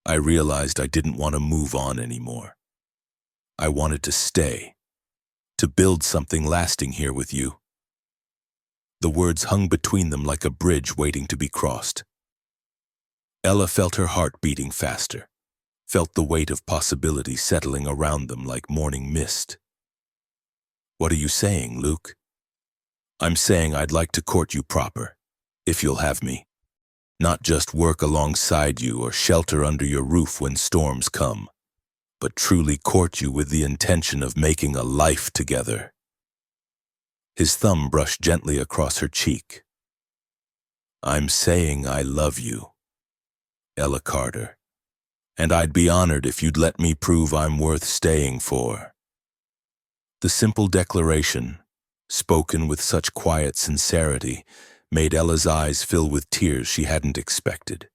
I realized I didn't want to move on anymore. I wanted to stay, to build something lasting here with you. The words hung between them like a bridge waiting to be crossed. Ella felt her heart beating faster, felt the weight of possibility settling around them like morning mist. What are you saying, Luke? I'm saying I'd like to court you proper, if you'll have me. Not just work alongside you or shelter under your roof when storms come, but truly court you with the intention of making a life together. His thumb brushed gently across her cheek. I'm saying I love you, Ella Carter, and I'd be honored if you'd let me prove I'm worth staying for. The simple declaration, spoken with such quiet sincerity, made Ella's eyes fill with tears she hadn't expected.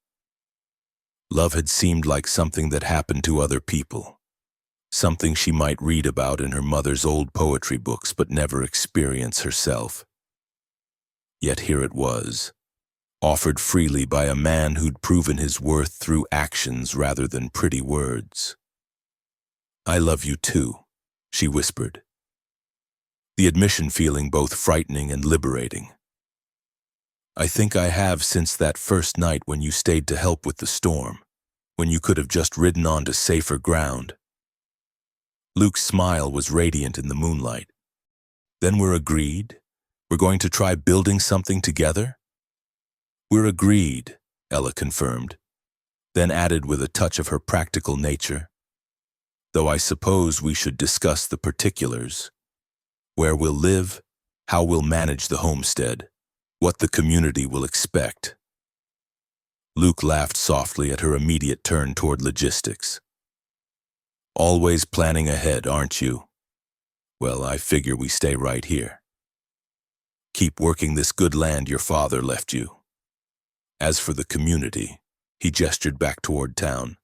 Love had seemed like something that happened to other people, something she might read about in her mother's old poetry books but never experience herself. Yet here it was, offered freely by a man who'd proven his worth through actions rather than pretty words. I love you too, she whispered, the admission feeling both frightening and liberating. I think I have since that first night when you stayed to help with the storm, when you could have just ridden on to safer ground. Luke's smile was radiant in the moonlight. Then we're agreed? We're going to try building something together? We're agreed, Ella confirmed, then added with a touch of her practical nature. Though I suppose we should discuss the particulars. Where we'll live, how we'll manage the homestead, what the community will expect. Luke laughed softly at her immediate turn toward logistics. Always planning ahead, aren't you? Well, I figure we stay right here. Keep working this good land your father left you. As for the community, he gestured back toward town.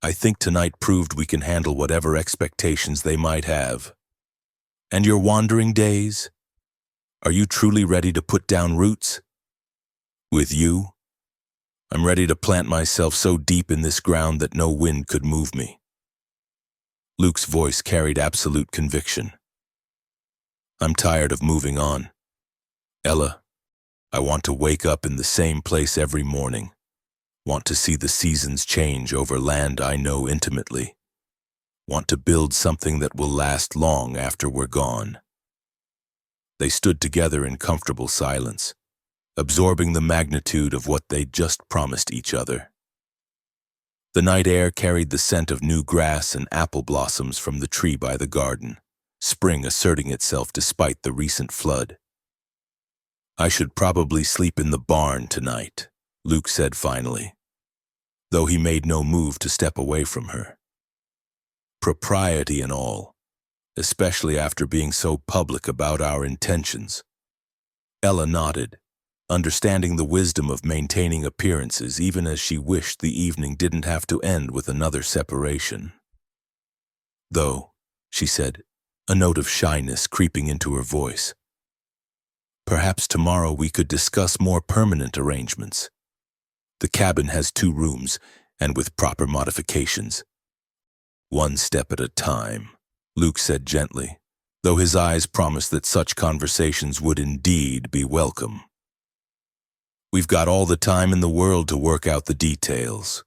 I think tonight proved we can handle whatever expectations they might have. And your wandering days? Are you truly ready to put down roots? With you, I'm ready to plant myself so deep in this ground that no wind could move me. Luke's voice carried absolute conviction. I'm tired of moving on. Ella, I want to wake up in the same place every morning, want to see the seasons change over land I know intimately, want to build something that will last long after we're gone. They stood together in comfortable silence, absorbing the magnitude of what they'd just promised each other. The night air carried the scent of new grass and apple blossoms from the tree by the garden, spring asserting itself despite the recent flood. I should probably sleep in the barn tonight, Luke said finally, though he made no move to step away from her. Propriety and all, especially after being so public about our intentions. Ella nodded, understanding the wisdom of maintaining appearances even as she wished the evening didn't have to end with another separation. Though, she said, a note of shyness creeping into her voice, perhaps tomorrow we could discuss more permanent arrangements. The cabin has 2 rooms, and with proper modifications. One step at a time, Luke said gently, though his eyes promised that such conversations would indeed be welcome. We've got all the time in the world to work out the details.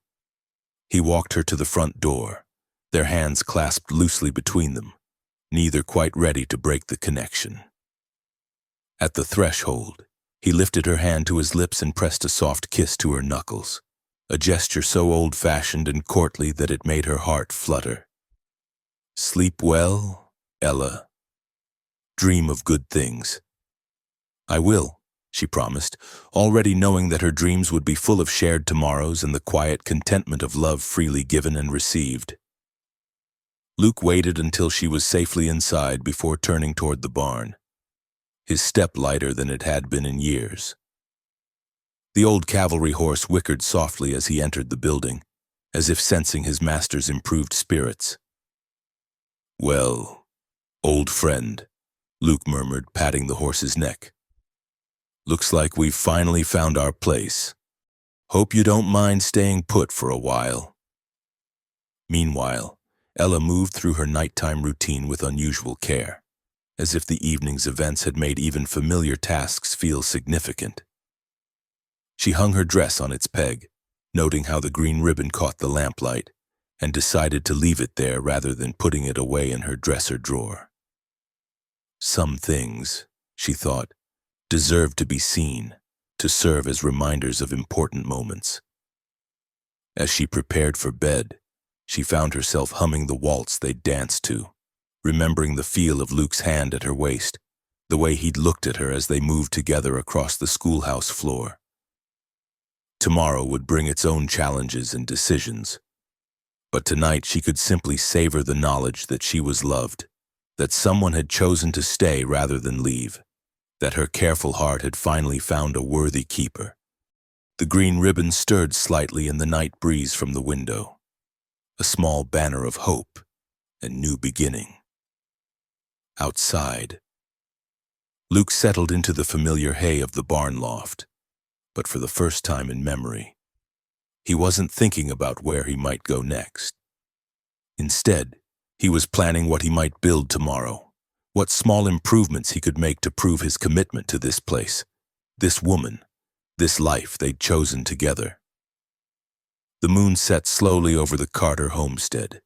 He walked her to the front door, their hands clasped loosely between them, neither quite ready to break the connection. At the threshold, he lifted her hand to his lips and pressed a soft kiss to her knuckles, a gesture so old-fashioned and courtly that it made her heart flutter. Sleep well, Ella. Dream of good things. I will, she promised, already knowing that her dreams would be full of shared tomorrows and the quiet contentment of love freely given and received. Luke waited until she was safely inside before turning toward the barn, his step lighter than it had been in years. The old cavalry horse whickered softly as he entered the building, as if sensing his master's improved spirits. "Well, old friend," Luke murmured, patting the horse's neck. "Looks like we've finally found our place. Hope you don't mind staying put for a while." Meanwhile, Ella moved through her nighttime routine with unusual care, as if the evening's events had made even familiar tasks feel significant. She hung her dress on its peg, noting how the green ribbon caught the lamplight, and decided to leave it there rather than putting it away in her dresser drawer. Some things, she thought, deserve to be seen, to serve as reminders of important moments. As she prepared for bed, she found herself humming the waltz they'd danced to, remembering the feel of Luke's hand at her waist, the way he'd looked at her as they moved together across the schoolhouse floor. Tomorrow would bring its own challenges and decisions, but tonight she could simply savor the knowledge that she was loved, that someone had chosen to stay rather than leave, that her careful heart had finally found a worthy keeper. The green ribbon stirred slightly in the night breeze from the window, a small banner of hope and new beginning. Outside, Luke settled into the familiar hay of the barn loft, but for the first time in memory, he wasn't thinking about where he might go next. Instead, he was planning what he might build tomorrow, what small improvements he could make to prove his commitment to this place, this woman, this life they'd chosen together. The moon set slowly over the Carter homestead,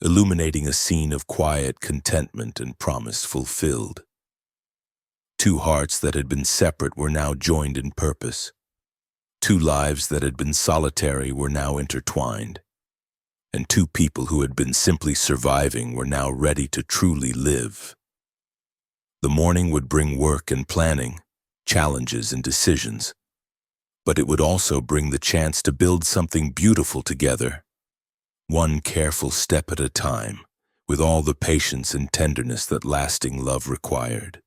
illuminating a scene of quiet contentment and promise fulfilled. Two hearts that had been separate were now joined in purpose. Two lives that had been solitary were now intertwined, and two people who had been simply surviving were now ready to truly live. The morning would bring work and planning, challenges and decisions, but it would also bring the chance to build something beautiful together, one careful step at a time, with all the patience and tenderness that lasting love required.